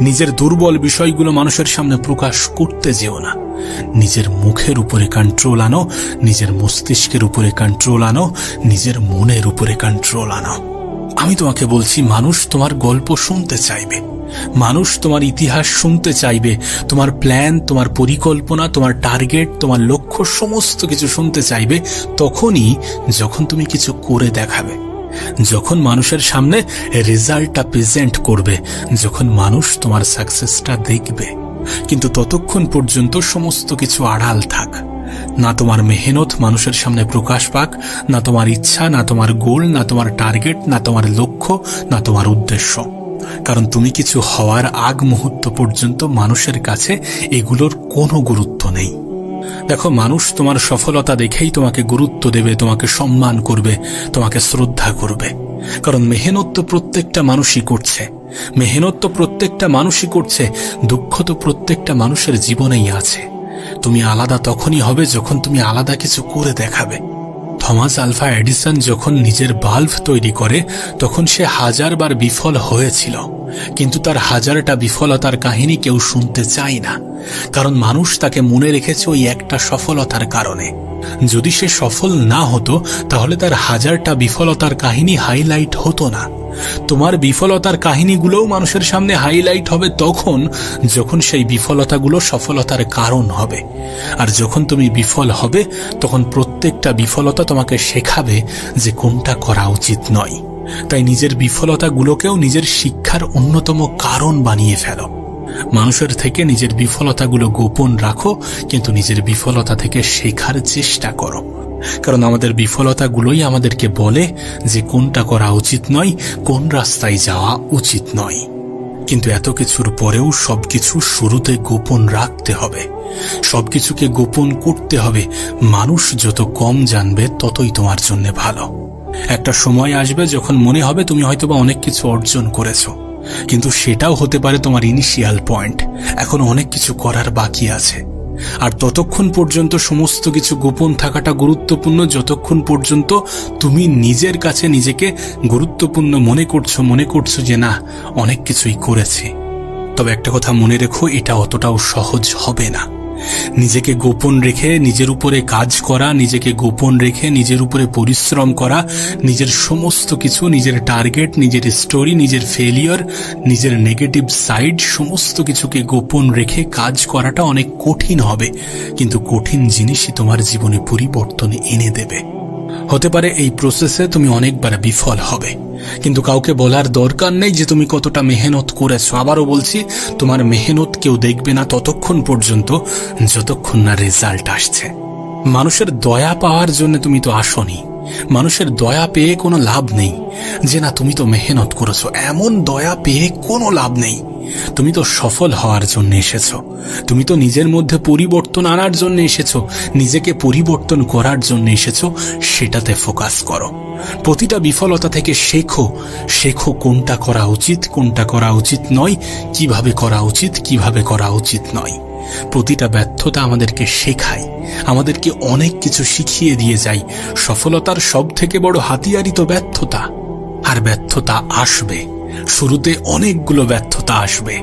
নিজের দুর্বল বিষয়গুলো মানুষের সামনে প্রকাশ করতে যেও না। নিজের মুখের উপরে কন্ট্রোল আনো, নিজের মস্তিষ্কের উপরে কন্ট্রোল আনো, নিজের মনের উপরে কন্ট্রোল আনো। আমি তোমাকে বলছি, মানুষ তোমার গল্প শুনতে চাইবে, মানুষ তোমার ইতিহাস শুনতে চাইবে, তোমার প্ল্যান, তোমার পরিকল্পনা, তোমার টার্গেট, তোমার লক্ষ্য, সমস্ত কিছু শুনতে চাইবে তখনই যখন তুমি কিছু করে দেখাবে, যখন মানুষের সামনে রেজাল্টটা প্রেজেন্ট করবে, যখন মানুষ তোমার সাকসেসটা দেখবে। কিন্তু ততক্ষণ পর্যন্ত সমস্ত কিছু আড়াল থাক। না তোমার মেহনত মানুষের সামনে প্রকাশ পাক, না তোমার ইচ্ছা, না তোমার গোল, না তোমার টার্গেট, না তোমার লক্ষ্য, না তোমার উদ্দেশ্য। কারণ তুমি কিছু হওয়ার আগ মুহূর্ত পর্যন্ত মানুষের কাছে এগুলোর কোনো গুরুত্ব নেই। দেখো, মানুষ তোমার সফলতা দেখেই তোমাকে গুরুত্ব দেবে, তোমাকে সম্মান করবে, তোমাকে শ্রদ্ধা করবে। কারণ মেহনত তো প্রত্যেকটা মানুষই করছে, মেহনত তো প্রত্যেকটা মানুষই করছে, দুঃখ তো প্রত্যেকটা মানুষের জীবনেই আছে। তুমি আলাদা তখনই হবে যখন তুমি আলাদা কিছু করে দেখাবে। থমাস আলভা এডিসন যখন নিজের বাল্ব তৈরি করে তখন সে 1000 বার বিফল হয়েছিল, কিন্তু তার 1000টা বিফলতার কাহিনী কেউ শুনতে চায় না, কারণ মানুষ তাকে মনে রেখেছে ওই একটা সফলতার কারণে। যদি সে সফল না হতো তাহলে তার 1000টা বিফলতার কাহিনী হাইলাইট হতো না। তোমার বিফলতার কাহিনীগুলোও মানুষের সামনে হাইলাইট হবে তখন যখন সেই বিফলতাগুলো সফলতার কারণ হবে। আর যখন তুমি বিফল হবে তখন প্রত্যেকটা বিফলতা তোমাকে শেখাবে যে কোনটা করা উচিত নয়। তাই নিজের বিফলতাগুলোকেও নিজের শিক্ষার অন্যতম কারণ বানিয়ে ফেলো। মানুষের থেকে নিজের বিফলতাগুলো গোপন রাখো, কিন্তু নিজের বিফলতা থেকে শেখার চেষ্টা করো, কারণ আমাদের বিফলতাগুলোই আমাদেরকে বলে যে কোনটা করা উচিত নয়, কোন রাস্তায় যাওয়া উচিত নয়। কিন্তু এত কিছুর পরেও সবকিছু শুরুতে গোপন রাখতে হবে, সবকিছুকে গোপন করতে হবে। মানুষ যত কম জানবে ততই তোমার জন্য ভালো। একটা সময় আসবে যখন মনে হবে তুমি হয়তোবা অনেক কিছু অর্জন করেছো, কিন্তু সেটাও হতে পারে তোমার ইনিশিয়াল পয়েন্ট, এখন অনেক কিছু করার বাকি আছে। আর ততক্ষণ পর্যন্ত সমস্ত কিছু গোপন থাকাটা গুরুত্বপূর্ণ, যতক্ষণ পর্যন্ত তুমি নিজের কাছে নিজেকে গুরুত্বপূর্ণ মনে করছো যে না, অনেক কিছুই করেছি। তবে একটা কথা মনে রেখো, এটা অতটাও সহজ হবে না। নিজেকে গোপন রেখে নিজের উপরে কাজ করা, নিজেকে গোপন রেখে নিজের উপরে পরিশ্রম করা, নিজের সমস্ত কিছু, নিজের টার্গেট, নিজের স্টোরি, নিজের ফেলিয়র, নিজের নেগেটিভ সাইড, সমস্ত কিছুকে গোপন রেখে কাজ করাটা অনেক কঠিন হবে, কিন্তু কঠিন জিনিসই তোমার জীবনে পরিবর্তন এনে দেবে। হতে পারে এই প্রসেসে তুমি অনেকবার বিফল হবে, কিন্তু কাউকে বলার দরকার নেই যে তুমি কতটা মেহনত করেছো। আবারও বলছি, তোমার মেহনত কেউ দেখবে না ততক্ষণ পর্যন্ত যতক্ষণ না রেজাল্ট আসছে। মানুষের দয়া পাওয়ার জন্য তুমি তো আসোনি, মানুষের দয়া পেয়ে কোনো লাভ নেই যে না তুমি তো মেহনত করেছো, এমন দয়া পেয়ে কোনো লাভ নেই। তুমি তো সফল হওয়ার জন্য এসেছো, তুমি তো নিজের মধ্যে পরিবর্তন আনার জন্য এসেছো, নিজেকে পরিবর্তন করার জন্য এসেছো। সেটাতে ফোকাস করো। প্রতিটা বিফলতা থেকে শেখো কোনটা করা উচিত, কোনটা করা উচিত নয়, কিভাবে করা উচিত, কিভাবে করা উচিত নয়। প্রতিটা ব্যর্থতা আমাদেরকে শেখায়, আমাদেরকে অনেক কিছু শিখিয়ে দিয়ে যায়। সফলতার সব থেকে বড় হাতিয়ারই তো ব্যর্থতা। আর ব্যর্থতা আসবে, শুরুতে অনেকগুলো ব্যর্থতা আসবে,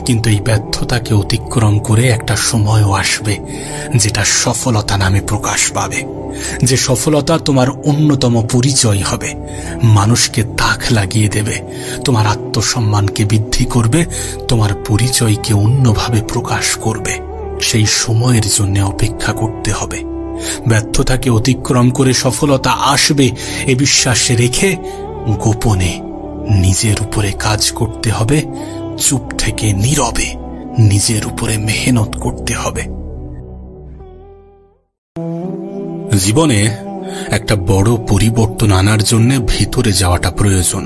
কিন্তু এই ব্যর্থতাকে অতিক্রম করে একটা সময়ও আসবে যেটা সফলতা নামে প্রকাশ পাবে, যে সফলতা তোমার অন্যতম পরিচয় হবে, মানুষকে তাক লাগিয়ে দেবে, তোমার আত্মসম্মানকে বৃদ্ধি করবে, তোমার পরিচয়কে অন্যভাবে প্রকাশ করবে। সেই সময়ের জন্য অপেক্ষা করতে হবে। ব্যর্থতাকে অতিক্রম করে সফলতা আসবে এ বিশ্বাস রেখে গোপনে নিজের উপরে কাজ করতে হবে, চুপ থেকে নীরবে নিজের উপরে মেহনত করতে হবে। জীবনে একটা বড় পরিবর্তন আনার জন্য ভিতরে যাওয়াটা প্রয়োজন,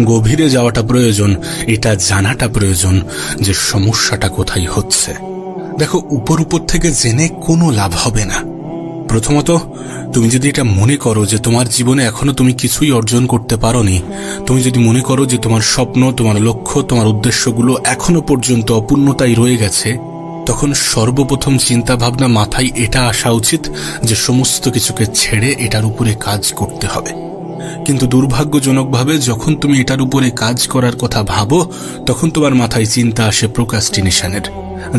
গভীরে যাওয়াটা প্রয়োজন, এটা জানাটা প্রয়োজন যে সমস্যাটা কোথায় হচ্ছে। দেখো, উপর থেকে জেনে কোনো লাভ হবে না। প্রথমত, তুমি যদি এটা মনে করো যে তোমার জীবনে এখনো তুমি কিছুই অর্জন করতে পারোনি, তুমি যদি মনে করো যে তোমার স্বপ্ন, তোমার লক্ষ্য, তোমার উদ্দেশ্যগুলো এখনো পর্যন্ত অপূর্ণতাই রয়ে গেছে, তখন সর্বপ্রথম চিন্তা ভাবনা মাথায় এটা আসা উচিত যে সমস্ত কিছুকে ছেড়ে এটার উপরে কাজ করতে হবে। কিন্তু দুর্ভাগ্যজনকভাবে যখন তুমি এটার উপরে কাজ করার কথা ভাবো, তখন তোমার মাথায় চিন্তা আসে প্রোক্রাস্টিনেশনের,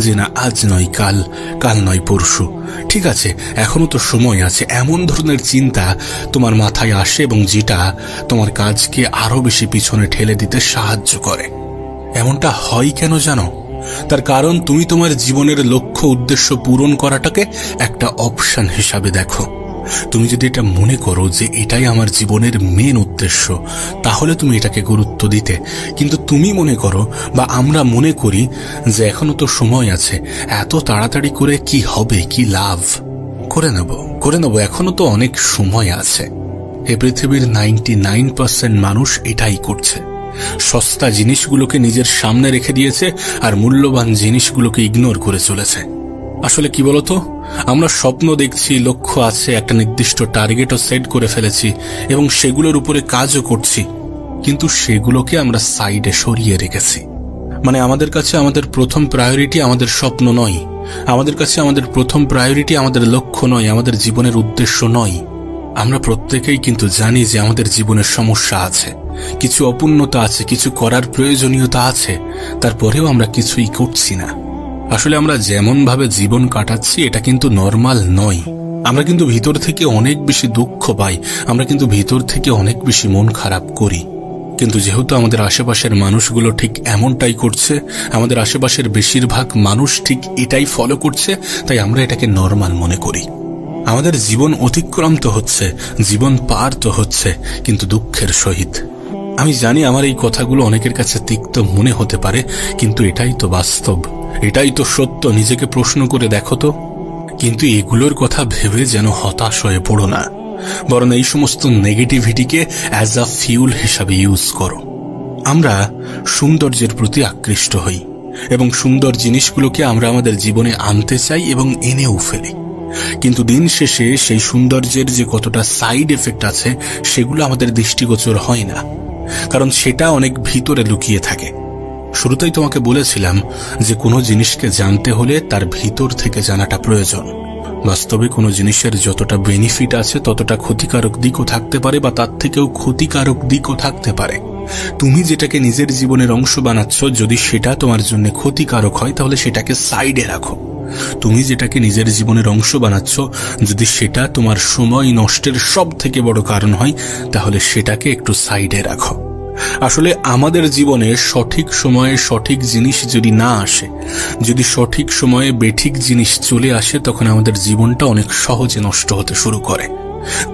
যে না আজ নয় কাল, কাল নয় পরশু, ঠিক আছে এখনো তো সময় আছে। এমন ধরনের চিন্তা তোমার মাথায় আসে এবং যেটা তোমার কাজকে আরো বেশি পিছনে ঠেলে দিতে সাহায্য করে। এমনটা হয় কেন জানো? তার কারণ তুমি তোমার জীবনের লক্ষ্য উদ্দেশ্য পূরণ করাটাকে একটা অপশন হিসাবে দেখো। তুমি যদি এটা মনে করো যে এটাই আমার জীবনের মেন উদ্দেশ্য, তাহলে তুমি এটাকে গুরুত্ব দিতে। কিন্তু তুমি মনে করো বা আমরা মনে করি যে এখনো তো সময় আছে, এত তাড়াতাড়ি করে কি হবে, কি লাভ, করে নেব, এখনো তো অনেক সময় আছে। এই পৃথিবীর 99% মানুষ এটাই করছে। সস্তা জিনিসগুলোকে নিজের সামনে রেখে দিয়েছে আর মূল্যবান জিনিসগুলোকে ইগনোর করে চলেছে। আসলে কি বলতো, আমরা স্বপ্ন দেখছি, লক্ষ্য আছে, একটা নির্দিষ্ট টার্গেটও সেট করে ফেলেছি এবং সেগুলোর উপরে কাজও করছি, কিন্তু সেগুলোকে আমরা সাইডে সরিয়ে রেখেছি। মানে আমাদের কাছে আমাদের প্রথম প্রায়োরিটি আমাদের স্বপ্ন নয়, আমাদের কাছে আমাদের প্রথম প্রায়োরিটি আমাদের লক্ষ্য নয়, আমাদের জীবনের উদ্দেশ্য নয়। আমরা প্রত্যেকেই কিন্তু জানি যে আমাদের জীবনের সমস্যা আছে, কিছু অপূর্ণতা আছে, কিছু করার প্রয়োজনীয়তা আছে, তারপরেও আমরা কিছুই করছি না। আসলে আমরা যেমন ভাবে জীবন কাটাচ্ছি এটা কিন্তু নরমাল নয়। আমরা কিন্তু ভিতর থেকে অনেক বেশি দুঃখ পাই, আমরা কিন্তু ভিতর থেকে অনেক বেশি মন খারাপ করি। কিন্তু যেহেতু আমাদের আশেপাশের মানুষগুলো ঠিক এমনটাই করছে, আমাদের আশেপাশের বেশিরভাগ মানুষ ঠিক এটাই ফলো করছে, তাই আমরা এটাকে নরমাল মনে করি। আমাদের জীবন অতিক্রম তো হচ্ছে, জীবন পার তো হচ্ছে, কিন্তু দুঃখের সহিত। আমি জানি আমার এই কথাগুলো অনেকের কাছে তিক্ত মনে হতে পারে, কিন্তু এটাই তো বাস্তব, এটাই তো সত্য। নিজেকে প্রশ্ন করে দেখো তো। কিন্তু এগুলোর কথা ভেবে যেন হতাশ হয়ে পড়ো না, বরং এই সমস্ত নেগেটিভিটিকে অ্যাজ আ ফিউল হিসাবে ইউজ করো। আমরা সৌন্দর্যের প্রতি আকৃষ্ট হই এবং সুন্দর জিনিসগুলোকে আমরা আমাদের জীবনে আনতে চাই এবং এনেও ফেলি, কিন্তু দিন শেষে সেই সৌন্দর্যের যে কতটা সাইড এফেক্ট আছে সেগুলো আমাদের দৃষ্টিগোচর হয় না, কারণ সেটা অনেক ভিতরে লুকিয়ে থাকে। শুরুতেই তোমাকে বলেছিলাম যে কোনো জিনিসকে জানতে হলে তার ভিতর থেকে জানাটা প্রয়োজন। বাস্তবে কোনো জিনিসের যতটা বেনিফিট আছে ততটা ক্ষতিকারক দিকও থাকতে পারে, বা তার থেকেও ক্ষতিকারক দিকও থাকতে পারে। তুমি যেটাকে নিজের জীবনের অংশ বানাচ্ছ, যদি সেটা তোমার জন্য ক্ষতিকারক হয় তাহলে সেটাকে সাইডে রাখো। তুমি যেটাকে নিজের জীবনের অংশ বানাচ্ছ, যদি সেটা তোমার সময় নষ্টের সব থেকে বড় কারণ হয় তাহলে সেটাকে একটু সাইডে রাখো। আসলে আমাদের জীবনে সঠিক সময়ে সঠিক জিনিস যদি না আসে, যদি সঠিক সময়ে বেঠিক জিনিস চলে আসে, তখন আমাদের জীবনটা অনেক সহজে নষ্ট হতে শুরু করে।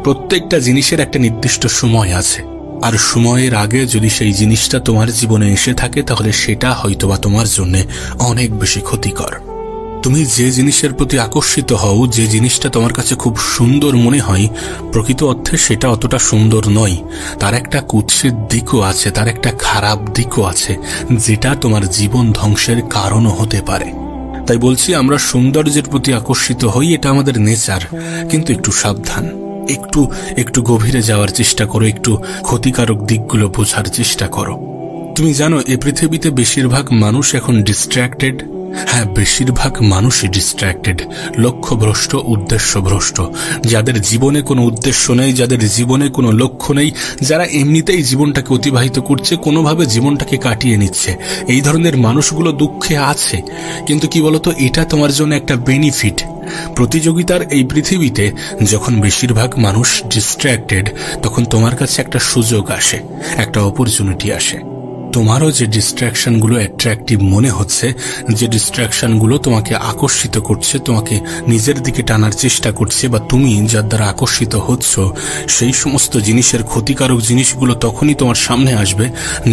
প্রত্যেকটা জিনিসের একটা নির্দিষ্ট সময় আছে, আর সময়ের আগে যদি সেই জিনিসটা তোমার জীবনে এসে থাকে তাহলে সেটা হয়তোবা তোমার জন্য অনেক বেশি ক্ষতিকর। তুমি যে জিনিসের প্রতি আকর্ষিত হও, যে জিনিসটা তোমার কাছে খুব সুন্দর মনে হয়, প্রকৃত অর্থে সেটা অতটা সুন্দর নয়। তার একটা কুৎসিত দিকও আছে, তার একটা খারাপ দিকও আছে, যেটা তোমার জীবন ধ্বংসের কারণও হতে পারে। তাই বলছি, আমরা সৌন্দর্যের প্রতি আকর্ষিত হই, এটা আমাদের নেচার, কিন্তু একটু সাবধান, একটু গভীরে যাওয়ার চেষ্টা করো, একটু ক্ষতিকারক দিকগুলো বোঝার চেষ্টা করো। তুমি জানো, এই পৃথিবীতে বেশিরভাগ মানুষ এখন ডিস্ট্র্যাক্টেড। হ্যাঁ, বেশিরভাগ মানুষই ডিস্ট্র্যাক্টেড, লক্ষ্যভ্রষ্ট, উদ্দেশ্যভ্রষ্ট। যাদের জীবনে কোনো উদ্দেশ্য নেই, যাদের জীবনে কোনো লক্ষ্য নেই, যারা এমনিতেই জীবনটাকে অতিবাহিত করছে, কোনোভাবে জীবনটাকে কাটিয়ে নিচ্ছে, এই ধরনের মানুষগুলো দুঃখে আছে। কিন্তু কি বলতো, এটা তোমার জন্য একটা বেনিফিট। প্রতিযোগিতার এই পৃথিবীতে যখন বেশিরভাগ মানুষ ডিস্ট্র্যাক্টেড, তখন তোমার কাছে একটা সুযোগ আসে, একটা অপরচুনিটি আসে। তোমারও যে ডিস্ট্রাকশনগুলো অ্যাট্রাকটিভ মনে হচ্ছে, যে ডিস্ট্রাকশনগুলো তোমাকে আকর্ষিত করছে, তোমাকে নিজের দিকে টানার চেষ্টা করছে, বা তুমি যার দ্বারা আকর্ষিত হচ্ছ, সেই সমস্ত জিনিসের ক্ষতিকারক জিনিসগুলো তখনই তোমার সামনে আসবে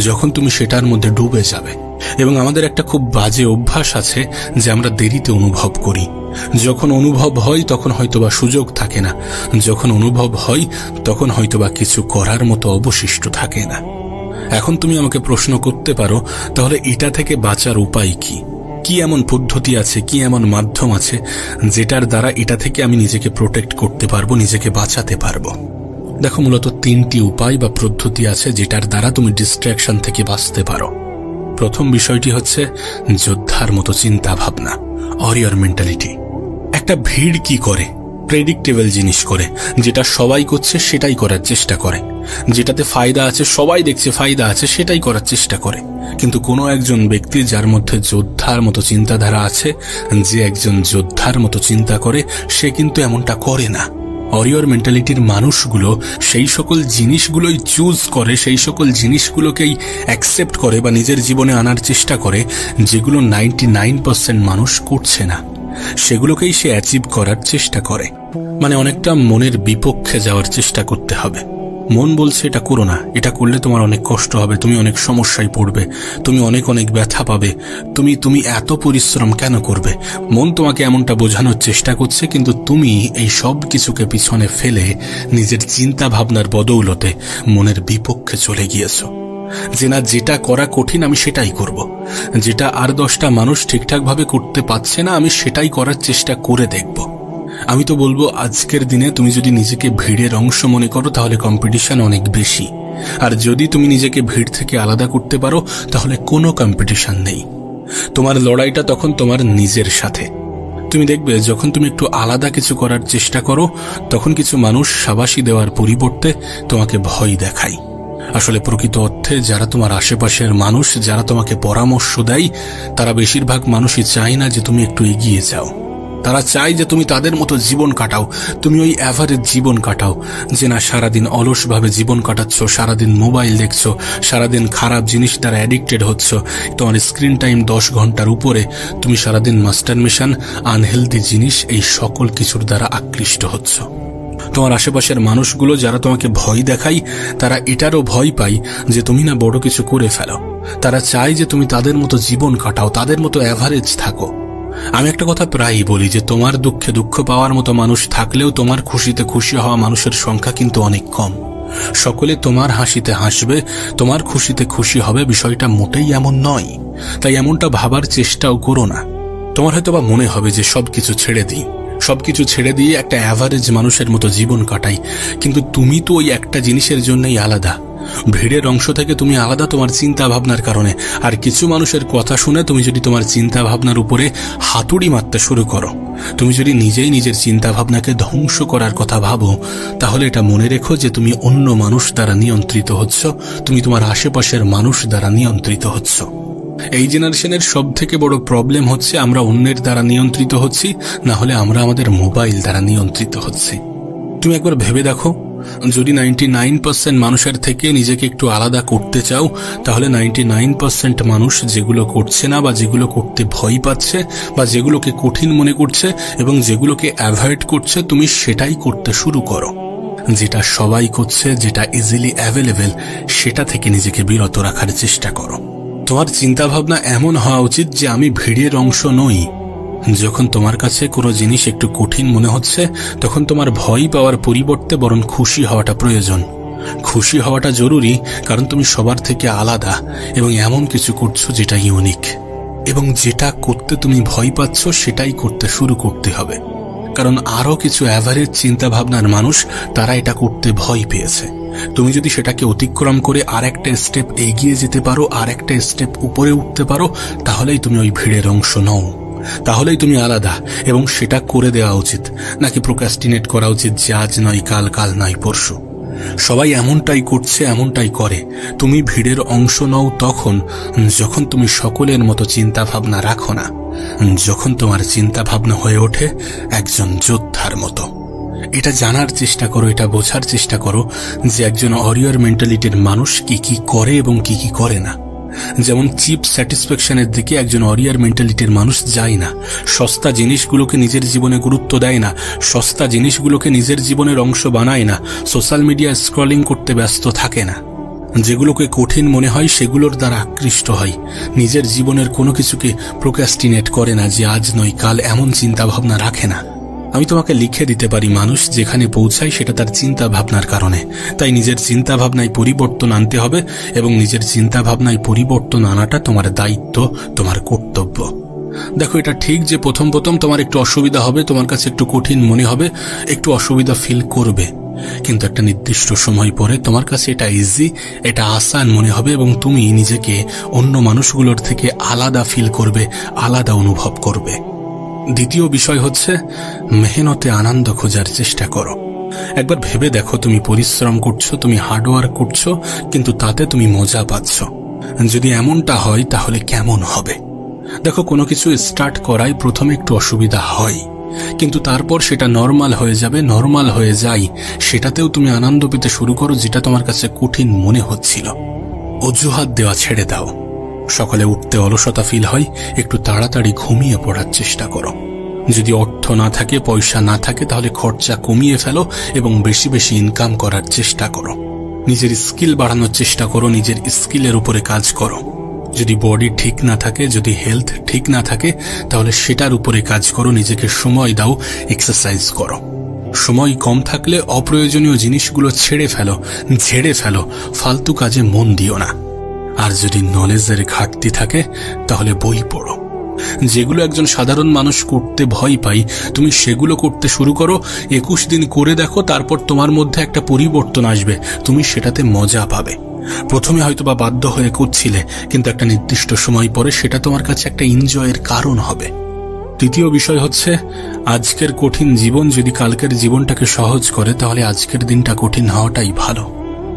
যখন তুমি সেটার মধ্যে ডুবে যাবে। এবং আমাদের একটা খুব বাজে অভ্যাস আছে যে আমরা দেরিতে অনুভব করি। যখন অনুভব হয় তখন হয়তোবা সুযোগ থাকে না, যখন অনুভব হয় তখন হয়তোবা কিছু করার মতো অবশিষ্ট থাকে না। এখন তুমি আমাকে প্রশ্ন করতে পারো, তাহলে এটা থেকে বাঁচার উপায় কি? কি এমন পদ্ধতি আছে, কি এমন মাধ্যম আছে যেটার দ্বারা এটা থেকে আমি নিজেকে প্রোটেক্ট করতে পারবো, নিজেকে বাঁচাতে পারবো? দেখো, মূলত 3টি উপায় বা পদ্ধতি আছে যেটার দ্বারা তুমি ডিস্ট্রাকশন থেকে বাঁচতে পারো। প্রথম বিষয়টি হচ্ছে যোদ্ধার মতো চিন্তা ভাবনা, ওয়ারিয়র মেন্টালিটি। একটা ভিড় কি করে? প্রেডিক্টেবল জিনিস করে, যেটা সবাই করছে সেটাই করার চেষ্টা করে, যেটাতে ফায়দা আছে, সবাই দেখছে ফায়দা আছে, সেটাই করার চেষ্টা করে। কিন্তু কোনো একজন ব্যক্তি যার মধ্যে যোদ্ধার মতো চিন্তাধারা আছে, যে একজন যোদ্ধার মতো চিন্তা করে, সে কিন্তু এমনটা করে না। ওয়ারিয়র মেন্টালিটির মানুষগুলো সেই সকল জিনিসগুলোই চুজ করে, সেই সকল জিনিসগুলোকেই অ্যাকসেপ্ট করে বা নিজের জীবনে আনার চেষ্টা করে যেগুলো 99% মানুষ করছে না, সেগুলোকেই সে অ্যাচিভ করার চেষ্টা করে। মানে অনেকটা মনের বিপক্ষে যাওয়ার চেষ্টা করতে হবে। মন বলছে এটা করো না, এটা করলে তোমার অনেক কষ্ট হবে, তুমি অনেক সমস্যায় পড়বে, তুমি অনেক ব্যথা পাবে, তুমি এত পরিশ্রম কেন করবে। মন তোমাকে এমনটা বোঝানোর চেষ্টা করছে, কিন্তু তুমি এই সব কিছুকে পিছনে ফেলে নিজের চিন্তা ভাবনার বদৌলতে মনের বিপক্ষে চলে গিয়েছো। যে না, যেটা করা কঠিন আমি সেটাই করব, যেটা আর 10টা মানুষ ঠিকঠাকভাবে করতে পারছে না আমি সেটাই করার চেষ্টা করে দেখব। আমি তো বলবো, আজকের দিনে তুমি যদি নিজেকে ভিড়ের অংশ মনে করো তাহলে কম্পিটিশন অনেক বেশি, আর যদি তুমি নিজেকে ভিড় থেকে আলাদা করতে পারো তাহলে কোনো কম্পিটিশন নেই। তোমার লড়াইটা তখন তোমার নিজের সাথে। তুমি দেখবে যখন তুমি একটু আলাদা কিছু করার চেষ্টা করো, তখন কিছু মানুষ শাবাশি দেওয়ার পরিবর্তে তোমাকে ভয় দেখায়। আসলে প্রকৃত অর্থে যারা তোমার আশেপাশের মানুষ, যারা তোমাকে পরামর্শ দেয়, তারা বেশিরভাগ মানুষই চায় না যে তুমি একটু এগিয়ে যাও। তারা চায় যে তুমি তাদের মতো জীবন কাটাও, তুমি ওই অ্যাভারেজ জীবন কাটাও, যে না সারাদিন অলসভাবে জীবন কাটাচ্ছ, সারাদিন মোবাইল দেখছো, সারাদিন খারাপ জিনিস দ্বারা অ্যাডিক্টেড হচ্ছ, তোমার স্ক্রিন টাইম 10 ঘন্টার উপরে, তুমি সারাদিন মাস্টারমেশন, আনহেলদি জিনিস, এই সকল কিছুর দ্বারা আকৃষ্ট হচ্ছ। তোমার আশেপাশের মানুষগুলো যারা তোমাকে ভয় দেখায়, তারা এটারও ভয় পায় যে তুমি না বড় কিছু করে ফেলো। তারা চায় যে তুমি তাদের মতো জীবন কাটাও, তাদের মতো অ্যাভারেজ থাকো। আমি একটা কথা প্রায়ই বলি যে তোমার দুঃখে দুঃখ পাওয়ার মতো মানুষ থাকলেও তোমার খুশিতে খুশি হওয়া মানুষের সংখ্যা কিন্তু অনেক কম। সকলে তোমার হাসিতে হাসবে, তোমার খুশিতে খুশি হবে, বিষয়টা মোটেই এমন নয়। তাই এমনটা ভাবার চেষ্টাও করো না। তোমার হয়তো বা মনে হবে যে সবকিছু ছেড়ে দিই, সবকিছু ছেড়ে দিয়ে একটা অ্যাভারেজ মানুষের মতো জীবন কাটাই, কিন্তু তুমি তো ওই একটা জিনিসের জন্যই আলাদা। ভিড়ের অংশ থেকে তুমি আলাদা তোমার চিন্তা ভাবনার কারণে। আর কিছু মানুষের কথা শুনে তুমি যদি তোমার চিন্তা ভাবনার উপরে হাতুড়ি মারতে শুরু করো, তুমি যদি নিজেই নিজের চিন্তা ভাবনাকে ধ্বংস করার কথা ভাবো, তাহলে এটা মনে রেখো যে তুমি অন্য মানুষ দ্বারা নিয়ন্ত্রিত হচ্ছ, তুমি তোমার আশেপাশের মানুষ দ্বারা নিয়ন্ত্রিত হচ্ছ। এই জেনারেশনের সব থেকে বড় প্রবলেম হচ্ছে আমরা অন্যের দ্বারা নিয়ন্ত্রিত হচ্ছি, না হলে আমরা আমাদের মোবাইল দ্বারা নিয়ন্ত্রিত হচ্ছি। তুমি একবার ভেবে দেখো, যদি 99% মানুষের থেকে নিজেকে একটু আলাদা করতে চাও, তাহলে 99% মানুষ যেগুলো করছে না, বা যেগুলো করতে ভয় পাচ্ছে, বা যেগুলোকে কঠিন মনে করছে এবং যেগুলোকে অ্যাভয়েড করছে, তুমি সেটাই করতে শুরু করো। যেটা সবাই করছে, যেটা ইজিলি অ্যাভেলেবেল, সেটা থেকে নিজেকে বিরত রাখার চেষ্টা করো। তোমার চিন্তাভাবনা এমন হওয়া উচিত যে আমি ভিড়ের অংশ নই। যখন তোমার কাছে কোনো জিনিস একটু কঠিন মনে হচ্ছে, তখন তোমার ভয় পাওয়ার পরিবর্তে বরং খুশি হওয়াটা প্রয়োজন। খুশি হওয়াটা জরুরি, কারণ তুমি সবার থেকে আলাদা এবং এমন কিছু করছো যেটা ইউনিক, এবং যেটা করতে তুমি ভয় পাচ্ছ সেটাই করতে শুরু করতে হবে। কারণ আরও কিছু অ্যাভারেজ চিন্তাভাবনার মানুষ, তারা এটা করতে ভয় পেয়েছে। তুমি যদি সেটাকে অতিক্রম করে আর একটা স্টেপ এগিয়ে যেতে পারো, আর একটা স্টেপ উপরে উঠতে পারো, তাহলেই তুমি ওই ভিড়ের অংশ নও, তাহলেই তুমি আলাদা। এবং সেটা করে দেওয়া উচিত, নাকি প্রোক্রাস্টিনেট করা উচিত যে আজ নয় কাল, কাল নয় পরশু। সবাই এমনটাই করছে, এমনটাই করে। তুমি ভিড়ের অংশ নও তখন যখন তুমি সকলের মতো চিন্তা ভাবনা রাখো না, যখন তোমার চিন্তা ভাবনা হয়ে ওঠে একজন যোদ্ধার মতো। এটা জানার চেষ্টা করো, এটা বোঝার চেষ্টা করো যে একজন ওয়ারিয়র মেন্টালিটির মানুষ কি কি করে এবং কি কি করে না। যেমন চিপ স্যাটিসফ্যাকশনের দিকে একজন ওয়ারিয়র মেন্টালিটির মানুষ যায় না। সস্তা জিনিসগুলোকে নিজের জীবনে গুরুত্ব দেয় না, সস্তা জিনিসগুলোকে নিজের জীবনের অংশ বানায় না, সোশ্যাল মিডিয়া স্ক্রলিং করতে ব্যস্ত থাকে না। যেগুলোকে কঠিন মনে হয় সেগুলোর দ্বারা আকৃষ্ট হয়। নিজের জীবনের কোনো কিছুকে প্রোক্রাস্টিনেট করে না যে আজ নয় কাল, এমন চিন্তা ভাবনা রাখে না। আমি তোমাকে লিখে দিতে পারি মানুষ যেখানে পৌঁছায় সেটা তার চিন্তা ভাবনার কারণে। তাই নিজের চিন্তা ভাবনায় পরিবর্তন আনতে হবে, এবং নিজের চিন্তা ভাবনায় পরিবর্তন আনাটা তোমার দায়িত্ব, তোমার কর্তব্য। দেখো, এটা ঠিক যে প্রথম প্রথম তোমার একটু অসুবিধা হবে, তোমার কাছে একটু কঠিন মনে হবে, একটু অসুবিধা ফিল করবে, কিন্তু একটা নির্দিষ্ট সময় পরে তোমার কাছে এটা ইজি, এটা আসান মনে হবে, এবং তুমি নিজেকে অন্য মানুষগুলোর থেকে আলাদা ফিল করবে, আলাদা অনুভব করবে। দ্বিতীয় বিষয় হচ্ছে মেহনতে আনন্দ খোঁজার চেষ্টা করো। একবার ভেবে দেখো, তুমি পরিশ্রম করছো, তুমি হার্ডওয়ার্ক করছো, কিন্তু তাতে তুমি মজা পাচ্ছ। যদি এমনটা হয় তাহলে কেমন হবে? দেখো, কোনো কিছু স্টার্ট করায় প্রথমে একটু অসুবিধা হয়, কিন্তু তারপর সেটা নর্মাল হয়ে যাবে, নর্মাল হয়ে যায়। সেটাতেও তুমি আনন্দ পেতে শুরু করো, যেটা তোমার কাছে কঠিন মনে হচ্ছিল। অজুহাত দেওয়া ছেড়ে দাও। সকালে উঠতে অলসতা ফিল হয়, একটু তাড়াতাড়ি ঘুমিয়ে পড়ার চেষ্টা করো। যদি অর্থ না থাকে, পয়সা না থাকে, তাহলে খরচা কমিয়ে ফেলো এবং বেশি বেশি ইনকাম করার চেষ্টা করো। নিজের স্কিল বাড়ানোর চেষ্টা করো, নিজের স্কিলের উপরে কাজ করো। যদি বডি ঠিক না থাকে, যদি হেলথ ঠিক না থাকে, তাহলে সেটার উপরে কাজ করো। নিজেকে সময় দাও, এক্সারসাইজ করো। সময় কম থাকলে অপ্রয়োজনীয় জিনিসগুলো ছেড়ে ফেলো, ফালতু কাজে মন দিও না। আর যদি নলেজের ঘাটতি থাকে, তাহলে বই পড়ো। যেগুলো একজন সাধারণ মানুষ করতে ভয় পায়, তুমি সেগুলো করতে শুরু করো। 21 দিন করে দেখো, তারপর তোমার মধ্যে একটা পরিবর্তন আসবে, তুমি সেটাতে মজা পাবে। প্রথমে হয়তো বা বাধ্য হয়ে করছিলে, কিন্তু একটা নির্দিষ্ট সময় পরে সেটা তোমার কাছে একটা এনজয়ের কারণ হবে। তৃতীয় বিষয় হচ্ছে, আজকের কঠিন জীবন যদি কালকের জীবনটাকে সহজ করে, তাহলে আজকের দিনটা কঠিন হওয়াটাই ভালো।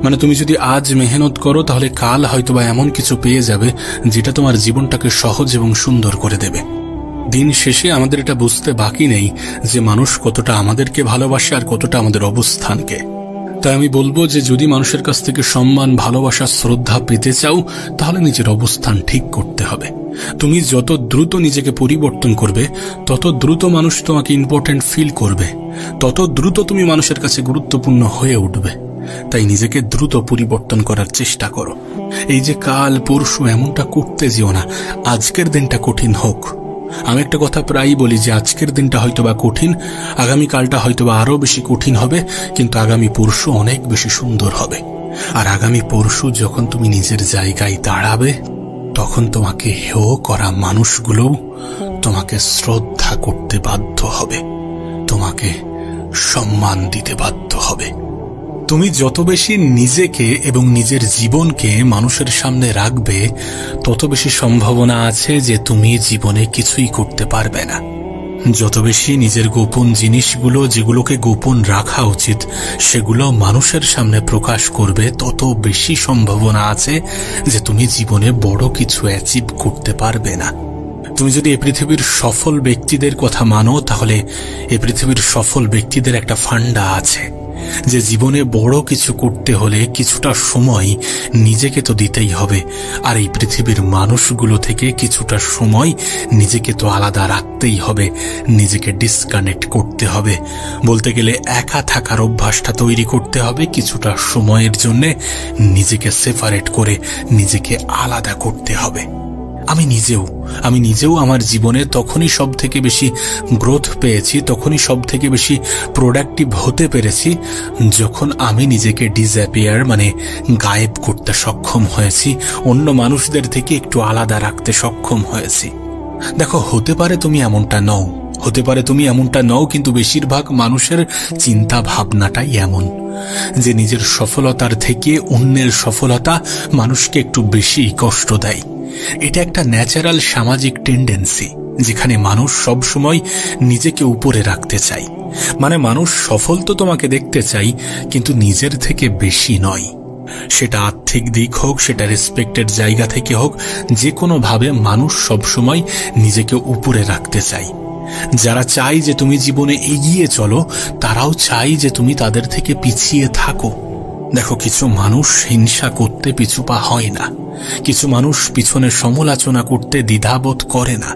মানে তুমি যদি আজ মেহনত করো, তাহলে কাল হয়তোবা এমন কিছু পেয়ে যাবে যেটা তোমার জীবনটাকে সহজ এবং সুন্দর করে দেবে। দিন শেষে আমাদের এটা বুঝতে বাকি নেই যে মানুষ কতটা আমাদেরকে ভালোবাসে আর কতটা আমাদের অবস্থানকে। তাই আমি বলবো যে যদি মানুষের কাছ থেকে সম্মান, ভালোবাসা, শ্রদ্ধা পেতে চাও, তাহলে নিজের অবস্থান ঠিক করতে হবে। তুমি যত দ্রুত নিজেকে পরিবর্তন করবে, তত দ্রুত মানুষ তোমাকে ইম্পর্টেন্ট ফিল করবে, তত দ্রুত তুমি মানুষের কাছে গুরুত্বপূর্ণ হয়ে উঠবে। তাই নিজেকে দ্রুত পরিবর্তন করার চেষ্টা করো। এই যে কাল পরশু এমনটা করতে যেও না, আজকের দিনটা কঠিন হোক। আমি একটা কথা প্রায়ই বলি যে আজকের দিনটা হয়তোবা কঠিন, আগামীকালটা হয়তোবা আরো বেশি কঠিন হবে, কিন্তু আগামী পরশু অনেক বেশি সুন্দর হবে। আর আগামী পরশু যখন তুমি নিজের জায়গায় দাঁড়াবে, তখন তোমাকে হেয় করা মানুষগুলোও তোমাকে শ্রদ্ধা করতে বাধ্য হবে, তোমাকে সম্মান দিতে বাধ্য হবে। তুমি যত বেশি নিজেকে এবং নিজের জীবনকে মানুষের সামনে রাখবে, তত বেশি সম্ভাবনা আছে যে তুমি জীবনে কিছুই করতে পারবে না। যত বেশি নিজের গোপন জিনিসগুলো, যেগুলোকে গোপন রাখা উচিত, সেগুলো মানুষের সামনে প্রকাশ করবে, তত বেশি সম্ভাবনা আছে যে তুমি জীবনে বড় কিছু অ্যাচিভ করতে পারবে না। তুমি যদি এই পৃথিবীর সফল ব্যক্তিদের কথা মানো, তাহলে এই পৃথিবীর সফল ব্যক্তিদের একটা ফান্ডা আছে যে জীবনে বড় কিছু করতে হলে কিছুটা সময় নিজেকে তো দিতেই হবে, আর এই পৃথিবীর মানুষগুলো থেকে কিছুটা সময় নিজেকে তো আলাদা রাখতেই হবে, নিজেকে ডিসকানেক্ট করতে হবে। বলতে গেলে একা থাকার অভ্যাসটা তৈরি করতে হবে, কিছুটা সময়ের জন্য নিজেকে সেপারেট করে নিজেকে আলাদা করতে হবে। আমি নিজেও আমার জীবনে তখনই সব থেকে বেশি গ্রোথ পেয়েছি, তখনই সব থেকে বেশি প্রোডাক্টিভ হতে পেরেছি, যখন আমি নিজেকে ডিসঅ্যাপিয়ার মানে গায়েব করতে সক্ষম হয়েছি, অন্য মানুষদের থেকে একটু আলাদা রাখতে সক্ষম হয়েছি। দেখো, হতে পারে তুমি এমনটা নও, কিন্তু বেশিরভাগ মানুষের চিন্তা ভাবনাটাই এমন যে নিজের সফলতার থেকে অন্যের সফলতা মানুষকে একটু বেশি কষ্ট দেয়। এটা একটা ন্যাচারাল সামাজিক টেন্ডেন্সি, যেখানে মানুষ সব সময় নিজেকে উপরে রাখতে চায়। মানে মানুষ সফল তো তোমাকে দেখতে চাই, কিন্তু নিজের থেকে বেশি নয়। সেটা আর্থিক দিক হোক, সেটা রেসপেক্টের জায়গা থেকে হোক, যে কোনো ভাবে মানুষ সবসময় নিজেকে উপরে রাখতে চায়। যারা চায় যে তুমি জীবনে এগিয়ে চলো, তারাও চায় যে তুমি তাদের থেকে পিছিয়ে থাকো। দেখো, কিছু মানুষ হিংসা করতে পিছুপা হয় না, কিছু মানুষ পিছনে সমালোচনা করতে দ্বিধাবোধ করে না,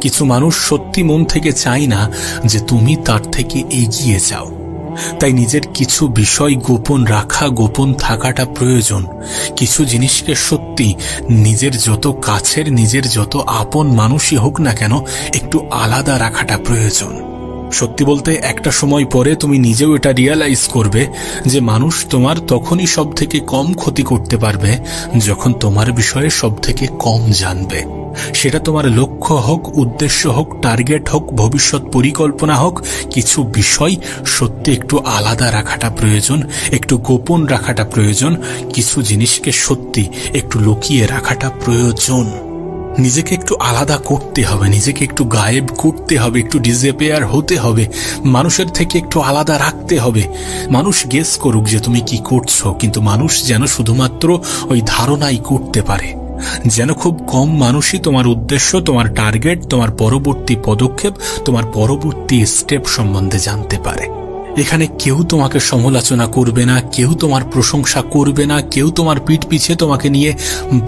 কিছু মানুষ সত্যি মন থেকে চায় না যে তুমি তার থেকে এগিয়ে যাও। তাই নিজের কিছু বিষয় গোপন রাখা, গোপন থাকাটা প্রয়োজন। কিছু জিনিসকে সত্যি নিজের যত কাছের, নিজের যত আপন মানুষই হোক না কেন, একটু আলাদা রাখাটা প্রয়োজন। সত্যি বলতে একটা সময় পরে তুমি নিজেও এটা রিয়ালাইজ করবে যে মানুষ তোমার তখনই সব থেকে কম ক্ষতি করতে পারবে যখন তোমার বিষয়ে সব থেকে কম জানবে। সেটা তোমার লক্ষ্য হোক, উদ্দেশ্য হোক, টার্গেট হোক, ভবিষ্যৎ পরিকল্পনা হোক, কিছু বিষয় সত্যি একটু আলাদা রাখাটা প্রয়োজন, একটু গোপন রাখাটা প্রয়োজন, কিছু জিনিসকে সত্যি একটু লুকিয়ে রাখাটা প্রয়োজন। নিজেকে একটু আলাদা করতে হবে, নিজেকে একটু গায়েব করতে হবে, একটু ডিসঅ্যাপিয়ার হতে হবে, মানুষের থেকে একটু আলাদা রাখতে হবে। মানুষ গেস করুক যে তুমি কি করছো, কিন্তু মানুষ যেন শুধুমাত্র ওই ধারণাই করতে পারে, যেন খুব কম মানুষই তোমার উদ্দেশ্য, তোমার টার্গেট, তোমার পরবর্তী পদক্ষেপ, তোমার পরবর্তী স্টেপ সম্বন্ধে জানতে পারে। এখানে কেউ তোমাকে সমালোচনা করবে না, কেউ তোমার প্রশংসা করবে না, কেউ তোমার পিঠ পিছে তোমাকে নিয়ে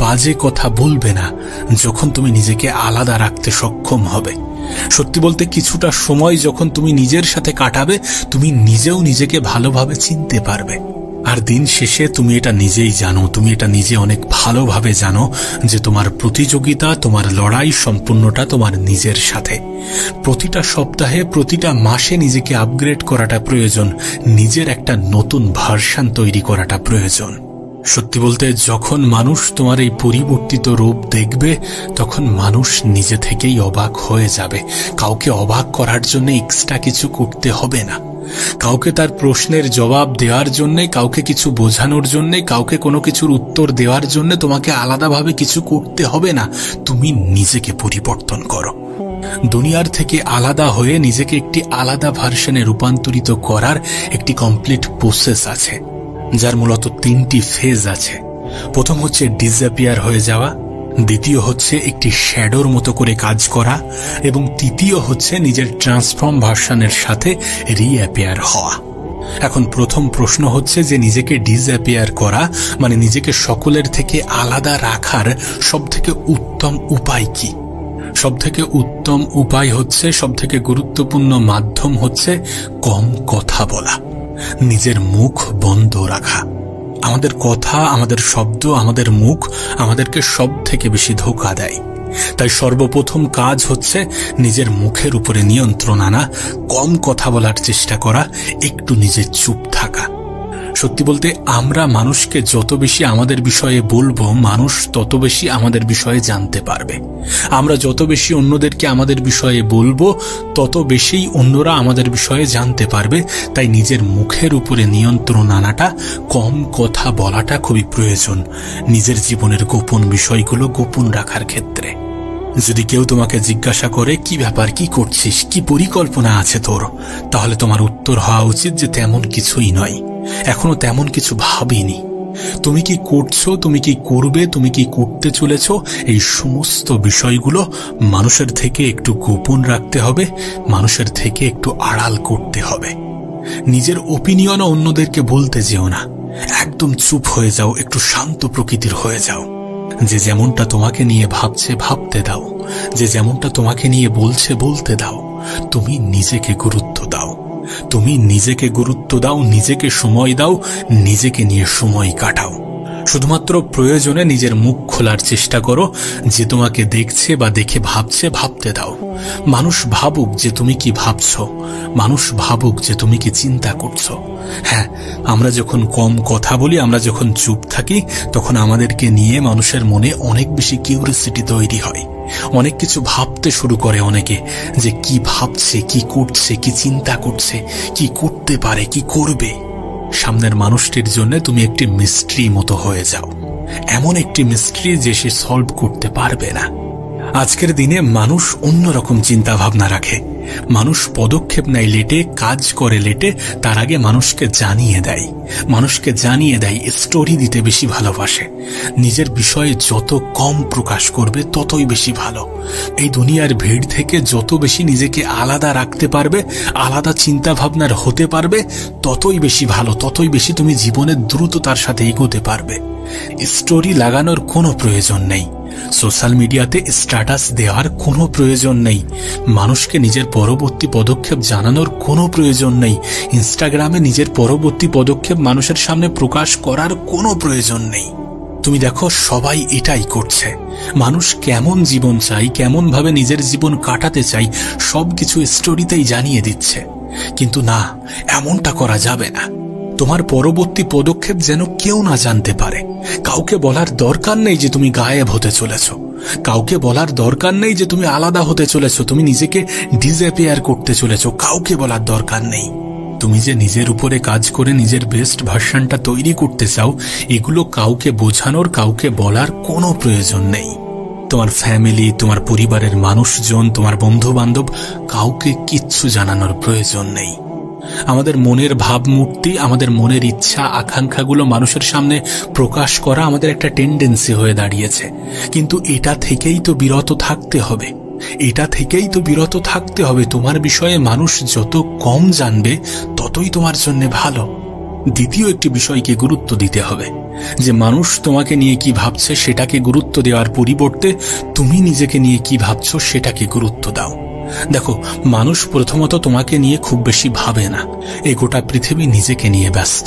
বাজে কথা বলবে না, যখন তুমি নিজেকে আলাদা রাখতে সক্ষম হবে। সত্যি বলতে কিছুটা সময় যখন তুমি নিজের সাথে কাটাবে, তুমি নিজেও নিজেকে ভালোভাবে চিনতে পারবে। আর দিন শেষে তুমি এটা নিজেই জানো, তুমি এটা নিজে অনেক ভালোভাবে জানো যে তোমার প্রতিযোগিতা, তোমার লড়াই সম্পূর্ণটা তোমার নিজের সাথে। প্রতিটা সপ্তাহে, প্রতিটা মাসে নিজেকে আপগ্রেড করাটা প্রয়োজন, নিজের একটা নতুন ভার্সন তৈরি করাটা প্রয়োজন। সত্যি বলতে যখন মানুষ তোমার এই পরিবর্তিত রূপ দেখবে, তখন মানুষ নিজে থেকেই অবাক হয়ে যাবে। কাউকে অবাক করার জন্য এক্সট্রা কিছু করতে হবে না, কাউকে তার প্রশ্নের জবাব দেওয়ার জন্য, কাউকে কিছু বোঝানোর জন্য, কাউকে কোনো কিছুর উত্তর দেওয়ার জন্য তোমাকে আলাদাভাবে কিছু করতে হবে না। তুমি নিজেকে পরিবর্তন করো। দুনিয়ার থেকে আলাদা হয়ে নিজেকে একটি আলাদা ভার্সনে রূপান্তরিত করার একটি কমপ্লিট প্রসেস আছে, যার মূলত 3টি ফেজ আছে। প্রথম হচ্ছে ডিসঅ্যাপিয়ার হয়ে যাওয়া, দ্বিতীয় হচ্ছে একটি শ্যাডোর মতো করে কাজ করা, এবং তৃতীয় হচ্ছে নিজের ট্রান্সফর্ম ভার্সনের সাথে রিঅ্যাপিয়ার হওয়া। এখন প্রথম প্রশ্ন হচ্ছে যে নিজেকে ডিসঅ্যাপিয়ার করা মানে নিজেকে সকলের থেকে আলাদা রাখার সবথেকে উত্তম উপায় কি? সবথেকে উত্তম উপায় হচ্ছে, সবথেকে গুরুত্বপূর্ণ মাধ্যম হচ্ছে কম কথা বলা, নিজের মুখ বন্ধ রাখা। আমাদের কথা, আমাদের শব্দ, আমাদের মুখ আমাদেরকে সব থেকে বেশি ধোঁকা দেয়। তাই সর্বপ্রথম কাজ হচ্ছে নিজের মুখের উপরে নিয়ন্ত্রণ আনা, কম কথা বলার চেষ্টা করা, একটু নিজে চুপ থাকা। সত্যি বলতে আমরা মানুষকে যত বেশি আমাদের বিষয়ে বলবো, মানুষ তত বেশি আমাদের বিষয়ে জানতে পারবে। আমরা যত বেশি অন্যদেরকে আমাদের বিষয়ে বলবো, তত বেশি অন্যরা আমাদের বিষয়ে জানতে পারবে। তাই নিজের মুখের উপরে নিয়ন্ত্রণ আনাটা, কম কথা বলাটা খুবই প্রয়োজন নিজের জীবনের গোপন বিষয়গুলো গোপন রাখার ক্ষেত্রে। যদি কেউ তোমাকে জিজ্ঞাসা করে কি ব্যাপার, কি করছিস, কি পরিকল্পনা আছে তোর, তাহলে তোমার উত্তর হওয়া উচিত যে তেমন কিছুই নয়, এখনো তেমন কিছু ভাবিনি। তুমি কি করছো, তুমি কি করবে, তুমি কি করতে চলেছ, এই সমস্ত বিষয়গুলো মানুষের থেকে একটু গোপন রাখতে হবে, মানুষের থেকে একটু আড়াল করতে হবে। নিজের ওপিনিয়নও অন্যদেরকে বলতে যেও না, একদম চুপ হয়ে যাও, একটু শান্ত প্রকৃতির হয়ে যাও। যে যেমনটা তোমাকে নিয়ে ভাবছে ভাবতে দাও, যে যেমনটা তোমাকে নিয়ে বলছে বলতে দাও। তুমি নিজেকে গুরুত্ব দাও, তুমি নিজেকে গুরুত্ব দাও, নিজেকে সময় দাও, নিজেকে নিয়ে সময় কাটাও। শুধুমাত্র প্রয়োজনে নিজের মুখ খোলার চেষ্টা করো, যে তোমাকে দেখছে বা দেখে ভাবছে ভাবতে দাও। মানুষ ভাবুক যে তুমি কি ভাবছো, মানুষ ভাবুক যে তুমি কি চিন্তা করছো। হ্যাঁ, আমরা যখন কম কথা বলি, আমরা যখন চুপ থাকি, তখন আমাদেরকে নিয়ে মানুষের মনে অনেক বেশি কিউরিওসিটি তৈরি হয়। অনেক কিছু ভাবতে শুরু করে অনেকে, যে কি ভাবছে, কি করছে, কি চিন্তা করছে, কি করতে পারে, কি করবে। সামনের মানুষটির জন্য তুমি একটি মিস্ট্রি মতো হয়ে যাও, এমন একটি মিস্ট্রি যে সে সলভ করতে পারবে না। আজকের দিনে মানুষ অন্যরকম চিন্তা ভাবনা রাখে। মানুষ পদক্ষেপ নেয় লেটে, কাজ করে লেটে, তার আগে মানুষকে জানিয়ে দেয়, স্টোরি দিতে বেশি ভালোবাসে। নিজের বিষয়ে যত কম প্রকাশ করবে ততই বেশি ভালো। এই দুনিয়ার ভিড় থেকে যত বেশি নিজেকে আলাদা রাখতে পারবে, আলাদা চিন্তা ভাবনার হতে পারবে, ততই বেশি ভালো, ততই বেশি তুমি জীবনের দ্রুততার সাথে এগোতে পারবে। স্টোরি লাগানোর কোনো প্রয়োজন নেই, সোশ্যাল মিডিয়াতে স্ট্যাটাস দেওয়ার কোনো প্রয়োজন নেই, মানুষকে নিজের পরবর্তী পদক্ষেপ জানানোর কোনো প্রয়োজন নেই, ইনস্টাগ্রামে নিজের পরবর্তী পদক্ষেপ মানুষের সামনে প্রকাশ করার কোনো প্রয়োজন নেই। তুমি দেখো, সবাই এটাই করছে। মানুষ কেমন জীবন চাই, কেমন ভাবে নিজের জীবন কাটাতে চাই, সবকিছু স্টোরিতেই জানিয়ে দিচ্ছে। কিন্তু না, এমনটা করা যাবে না। তোমার পরবর্তী পদক্ষেপ যেন কেউ না জানতে পারে। কাউকে বলার দরকার নেই যে তুমি গায়েব হতে চলেছ, কাউকে বলার দরকার নেই যে তুমি আলাদা হতে চলেছ, তুমি নিজেকে ডিসঅ্যাপিয়ার করতে চলেছ, কাউকে বলার দরকার নেই। তুমি যে নিজের উপরে কাজ করে নিজের বেস্ট ভার্সনটা তৈরি করতে চাও, এগুলো কাউকে বোঝানোর, কাউকে বলার কোনো প্রয়োজন নেই। তোমার ফ্যামিলি, তোমার পরিবারের মানুষজন, তোমার বন্ধু বান্ধব, কাউকে কিচ্ছু জানানোর প্রয়োজন নেই। আমাদের মনের ভাবমূর্তি, আমাদের মনের ইচ্ছা আকাঙ্ক্ষাগুলো মানুষের সামনে প্রকাশ করা আমাদের একটা টেন্ডেন্সি হয়ে দাঁড়িয়েছে। কিন্তু এটা থেকেই তো বিরত থাকতে হবে, এটা থেকেই তো বিরত থাকতে হবে। তোমার বিষয়ে মানুষ যত কম জানবে, ততই তোমার জন্য ভালো। দ্বিতীয় একটি বিষয়কে গুরুত্ব দিতে হবে, যে মানুষ তোমাকে নিয়ে কি ভাবছে সেটাকে গুরুত্ব দেওয়ার পরিবর্তে তুমি নিজেকে নিয়ে কি ভাবছো সেটাকে গুরুত্ব দাও। দেখো, মানুষ প্রথমত তোমাকে নিয়ে খুব বেশি ভাবে না। এই গোটা পৃথিবী নিজেকে নিয়ে ব্যস্ত,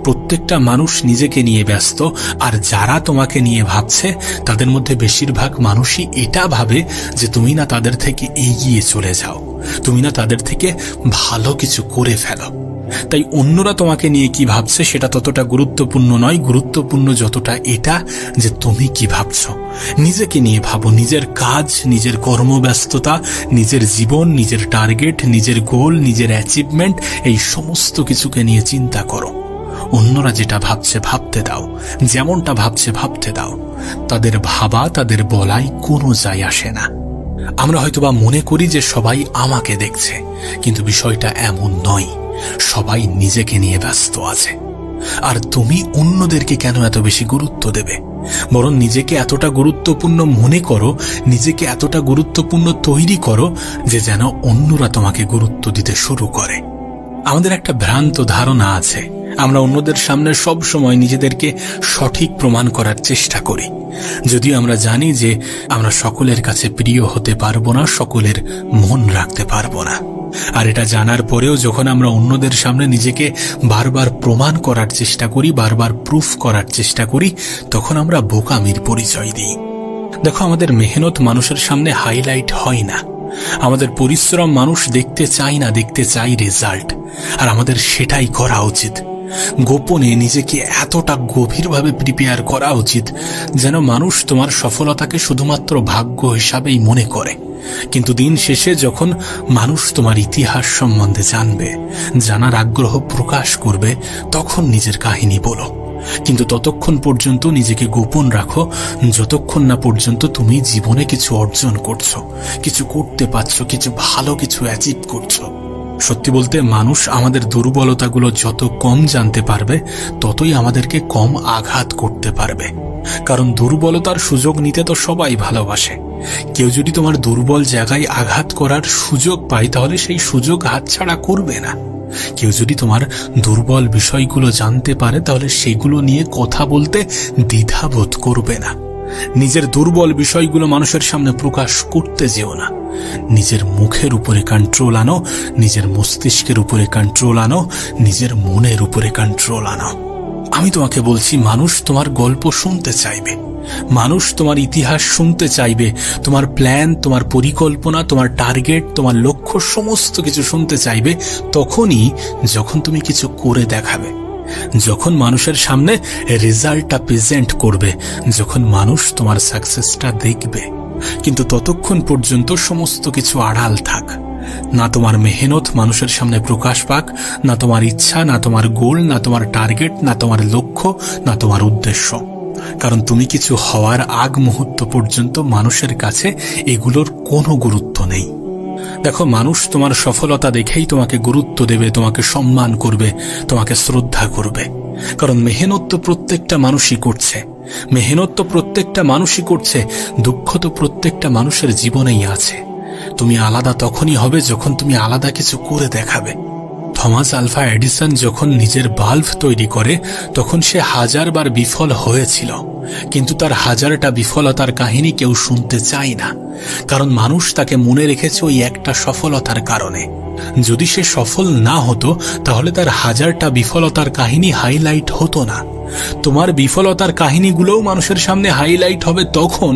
প্রত্যেকটা মানুষ নিজেকে নিয়ে ব্যস্ত। আর যারা তোমাকে নিয়ে ভাবছে, তাদের মধ্যে বেশিরভাগ মানুষই এটা ভাবে যে তুমি না তাদের থেকে এগিয়ে চলে যাও, তুমি না তাদের থেকে ভালো কিছু করে ফেলো। তাই অন্যরা তোমাকে নিয়ে কি ভাবছে সেটা ততটা গুরুত্বপূর্ণ নয়, গুরুত্বপূর্ণ যতটা এটা যে তুমি কি ভাবছো। নিজেকে নিয়ে ভাবো, নিজের কাজ, নিজের কর্মব্যস্ততা, নিজের জীবন, নিজের টার্গেট, নিজের গোল, নিজের অ্যাচিভমেন্ট, এই সমস্ত কিছুকে নিয়ে চিন্তা করো। অন্যরা যেটা ভাবছে ভাবতে দাও, যেমনটা ভাবছে ভাবতে দাও। তাদের ভাবা, তাদের বলাই কোনো যায় আসে না। আমরা হয়তোবা মনে করি যে সবাই আমাকে দেখছে, কিন্তু বিষয়টা এমন নয়। সবাই নিজেকে নিয়ে ব্যস্ত আছে। আর তুমি অন্যদেরকে কেন এত বেশি গুরুত্ব দেবে? বরং নিজেকে এতটা গুরুত্বপূর্ণ মনে করো, নিজেকে এতটা গুরুত্বপূর্ণ তৈরি করো যে যেন অন্যরা তোমাকে গুরুত্ব দিতে শুরু করে। আমাদের একটা ভ্রান্ত ধারণা আছে, আমরা অন্যদের সামনে সব সময় নিজেদেরকে সঠিক প্রমাণ করার চেষ্টা করি, যদিও আমরা জানি যে আমরা সকলের কাছে প্রিয় হতে পারবো না, সকলের মন রাখতে পারবো না। আর এটা জানার পরেও যখন আমরা অন্যদের সামনে নিজেকে বারবার প্রমাণ করার চেষ্টা করি, বারবার প্রুফ করার চেষ্টা করি, তখন আমরা বোকামির পরিচয় দিই। দেখো, আমাদের মেহনত মানুষের সামনে হাইলাইট হয় না। আমাদের পরিশ্রম মানুষ দেখতে চায় না, দেখতে চাই রেজাল্ট। আর আমাদের সেটাই করা উচিত। গোপনে নিজেকে এতটা গভীরভাবে প্রিপেয়ার করা উচিত যেন মানুষ তোমার সফলতাকে শুধুমাত্র ভাগ্য হিসাবেই মনে করে। কিন্তু দিন শেষে যখন মানুষ তোমার ইতিহাস সম্বন্ধে জানবে, জানার আগ্রহ প্রকাশ করবে, তখন নিজের কাহিনী বলো। কিন্তু ততক্ষণ পর্যন্ত নিজেকে গোপন রাখো, যতক্ষণ না পর্যন্ত তুমি জীবনে কিছু অর্জন করছো, কিছু করতে পারছো, কিছু ভালো কিছু অ্যাচিভ করছো। সত্যি বলতে, মানুষ আমাদের দুর্বলতাগুলো যত কম জানতে পারবে, ততই আমাদেরকে কম আঘাত করতে পারবে। কারণ দুর্বলতার সুযোগ নিতে তো সবাই ভালোবাসে। কেউ যদি তোমার দুর্বল জায়গায় আঘাত করার সুযোগ পায়, তাহলে সেই সুযোগ হাতছাড়া করবে না। কেউ যদি তোমার দুর্বল বিষয়গুলো জানতে পারে, তাহলে সেগুলো নিয়ে কথা বলতে দ্বিধাবোধ করবে না। নিজের দুর্বল বিষয়গুলো মানুষের সামনে প্রকাশ করতে যেও না। নিজের মুখের উপরে কন্ট্রোল আনো, নিজের মস্তিষ্কের উপরে কন্ট্রোল আনো, নিজের মনের উপরে কন্ট্রোল আনো। আমি তোমাকে বলছি, মানুষ তোমার গল্প শুনতে চাইবে, মানুষ তোমার ইতিহাস শুনতে চাইবে, তোমার প্ল্যান, তোমার পরিকল্পনা, তোমার টার্গেট, তোমার লক্ষ্য, সমস্ত কিছু শুনতে চাইবে তখনই যখন তুমি কিছু করে দেখাবে, যখন মানুষের সামনে রেজাল্টটা প্রেজেন্ট করবে, যখন মানুষ তোমার সাকসেসটা দেখবে। কিন্তু ততক্ষণ পর্যন্ত সমস্ত কিছু আড়াল থাক। না তোমার মেহনত মানুষের সামনে প্রকাশ পাক, না তোমার ইচ্ছা, না তোমার গোল, না তোমার টার্গেট, না তোমার লক্ষ্য, না তোমার উদ্দেশ্য। কারণ তুমি কিছু হওয়ার আগ মুহূর্ত পর্যন্ত মানুষের কাছে এগুলোর কোনো গুরুত্ব নেই। দেখো, মানুষ তোমার সফলতা দেখেই তোমাকে গুরুত্ব দেবে, তোমাকে সম্মান করবে, তোমাকে শ্রদ্ধা করবে। কারণ মেহনত তো প্রত্যেকটা মানুষই করছে, মেহনত তো প্রত্যেকটা মানুষই করছে, দুঃখ তো প্রত্যেকটা মানুষের জীবনেই আছে। তুমি আলাদা তখনই হবে যখন তুমি আলাদা কিছু করে দেখাবে। থমাস আলভা এডিসন যখন নিজের বাল্ব তৈরি করে, তখন সে 1000 বার বিফল হয়েছিল, কিন্তু তার 1000টা বিফলতার কাহিনী কেউ শুনতে চায় না। কারণ মানুষ তাকে মনে রেখেছে ওই একটা সফলতার কারণে। যদি সে সফল না হতো, তাহলে তার 1000টা বিফলতার কাহিনী হাইলাইট হতো না। তোমার বিফলতার কাহিনীগুলোও মানুষের সামনে হাইলাইট হবে তখন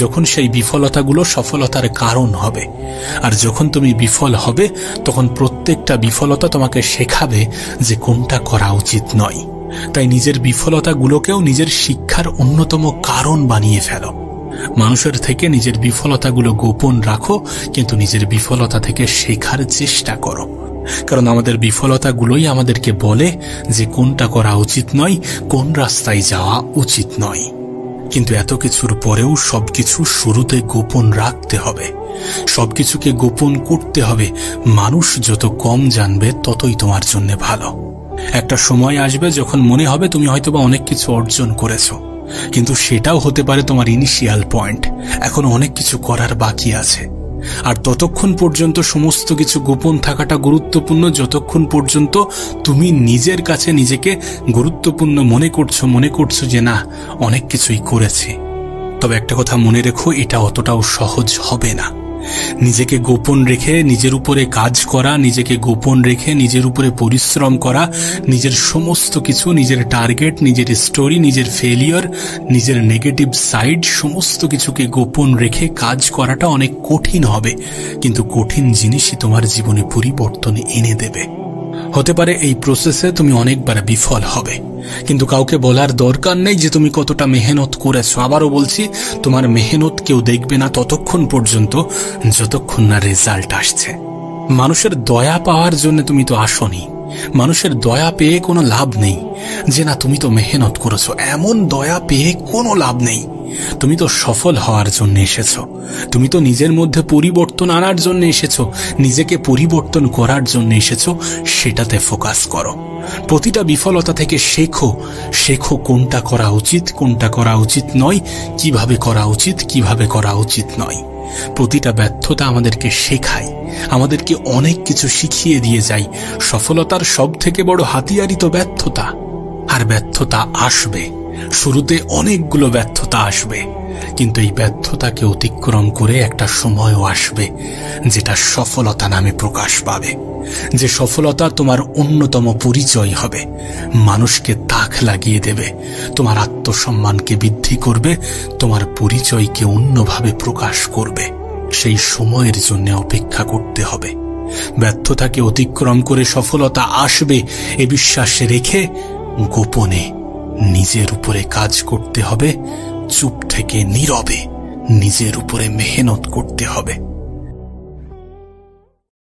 যখন সেই বিফলতাগুলো সফলতার কারণ হবে। আর যখন তুমি বিফল হবে, তখন প্রত্যেকটা বিফলতা তোমাকে শেখাবে যে কোনটা করা উচিত নয়। তাই নিজের বিফলতাগুলোকেও নিজের শিক্ষার অন্যতম কারণ বানিয়ে ফেলো। মানুষের থেকে নিজের বিফলতাগুলো গোপন রাখো, কিন্তু নিজের বিফলতা থেকে শেখার চেষ্টা করো। কারণ আমাদের বিফলতাগুলোই আমাদেরকে বলে যে কোনটা করা উচিত নয়, কোন রাস্তায় যাওয়া উচিত নয়। কিন্তু এত কিছুর পরেও সবকিছু শুরুতে গোপন রাখতে হবে, সবকিছুকে গোপন করতে হবে। মানুষ যত কম জানবে, ততই তোমার জন্য ভালো। একটা সময় আসবে যখন মনে হবে তুমি হয়তোবা অনেক কিছু অর্জন করেছো, কিন্তু সেটাও হতে পারে তোমার ইনিশিয়াল পয়েন্ট। এখন অনেক কিছু করার বাকি আছে। আর ততক্ষণ পর্যন্ত সমস্ত কিছু গোপন থাকাটা গুরুত্বপূর্ণ, যতক্ষণ পর্যন্ত তুমি নিজের কাছে নিজেকে গুরুত্বপূর্ণ মনে করছো যে না, অনেক কিছুই করেছি। তবে একটা কথা মনে রেখো, এটা অতটাও সহজ হবে না। নিজেকে গোপন রেখে নিজের উপরে কাজ করা, নিজেকে গোপন রেখে নিজের উপরে পরিশ্রম করা, নিজের সমস্ত কিছু, নিজের টার্গেট, নিজের স্টোরি, নিজের ফেলিয়র, নিজের নেগেটিভ সাইড, সমস্ত কিছুকে গোপন রেখে কাজ করাটা অনেক কঠিন হবে। কিন্তু কঠিন জিনিসই তোমার জীবনে পরিবর্তন এনে দেবে। হতে পারে এই প্রসেসে তুমি অনেকবার বিফল হবে, কিন্তু কাউকে বলার দরকার নেই যে তুমি কতটা মেহনত করেছো। আবারও বলছি, তোমার মেহনত কেউ দেখবে না ততক্ষণ পর্যন্ত যতক্ষণ না রেজাল্ট আসছে। মানুষের দয়া পাওয়ার জন্য তুমি তো আসোনি, মানুষের দয়া পেয়ে কোনো লাভ নেই যে না তুমি তো মেহনত করেছো। এমন দয়া পেয়ে কোনো লাভ নেই। তুমি তো সফল হওয়ার জন্য এসেছো, তুমি তো নিজের মধ্যে পরিবর্তন আনার জন্য এসেছো, নিজেকে পরিবর্তন করার জন্য এসেছো। সেটাতে ফোকাস করো। প্রতিটা বিফলতা থেকে শেখো কোনটা করা উচিত, কোনটা করা উচিত নয়, কিভাবে করা উচিত, কিভাবে করা উচিত নয়। প্রতিটা ব্যর্থতা আমাদেরকে শেখায়, আমাদেরকে অনেক কিছু শিখিয়ে দিয়ে যায়। সফলতার সব থেকে বড় হাতিয়ারই তো ব্যর্থতা। আর ব্যর্থতা আসবে, শুরুতে অনেকগুলো ব্যর্থতা আসবে, কিন্তু এই ব্যর্থতাকে অতিক্রম করে একটা সময়ও আসবে যেটা সফলতা নামে প্রকাশ পাবে। যে সফলতা তোমার অন্যতম পরিচয় হবে, মানুষকে তাক লাগিয়ে দেবে, তোমার আত্মসম্মানকে বৃদ্ধি করবে, তোমার পরিচয়কে অন্যভাবে প্রকাশ করবে। সেই সময়ের জন্য অপেক্ষা করতে হবে। ব্যর্থতাকে অতিক্রম করে সফলতা আসবে এ বিশ্বাস রেখে গোপনে নিজের উপরে কাজ করতে হবে, চুপ থেকে নীরবে নিজের উপরে মেহনত করতে হবে।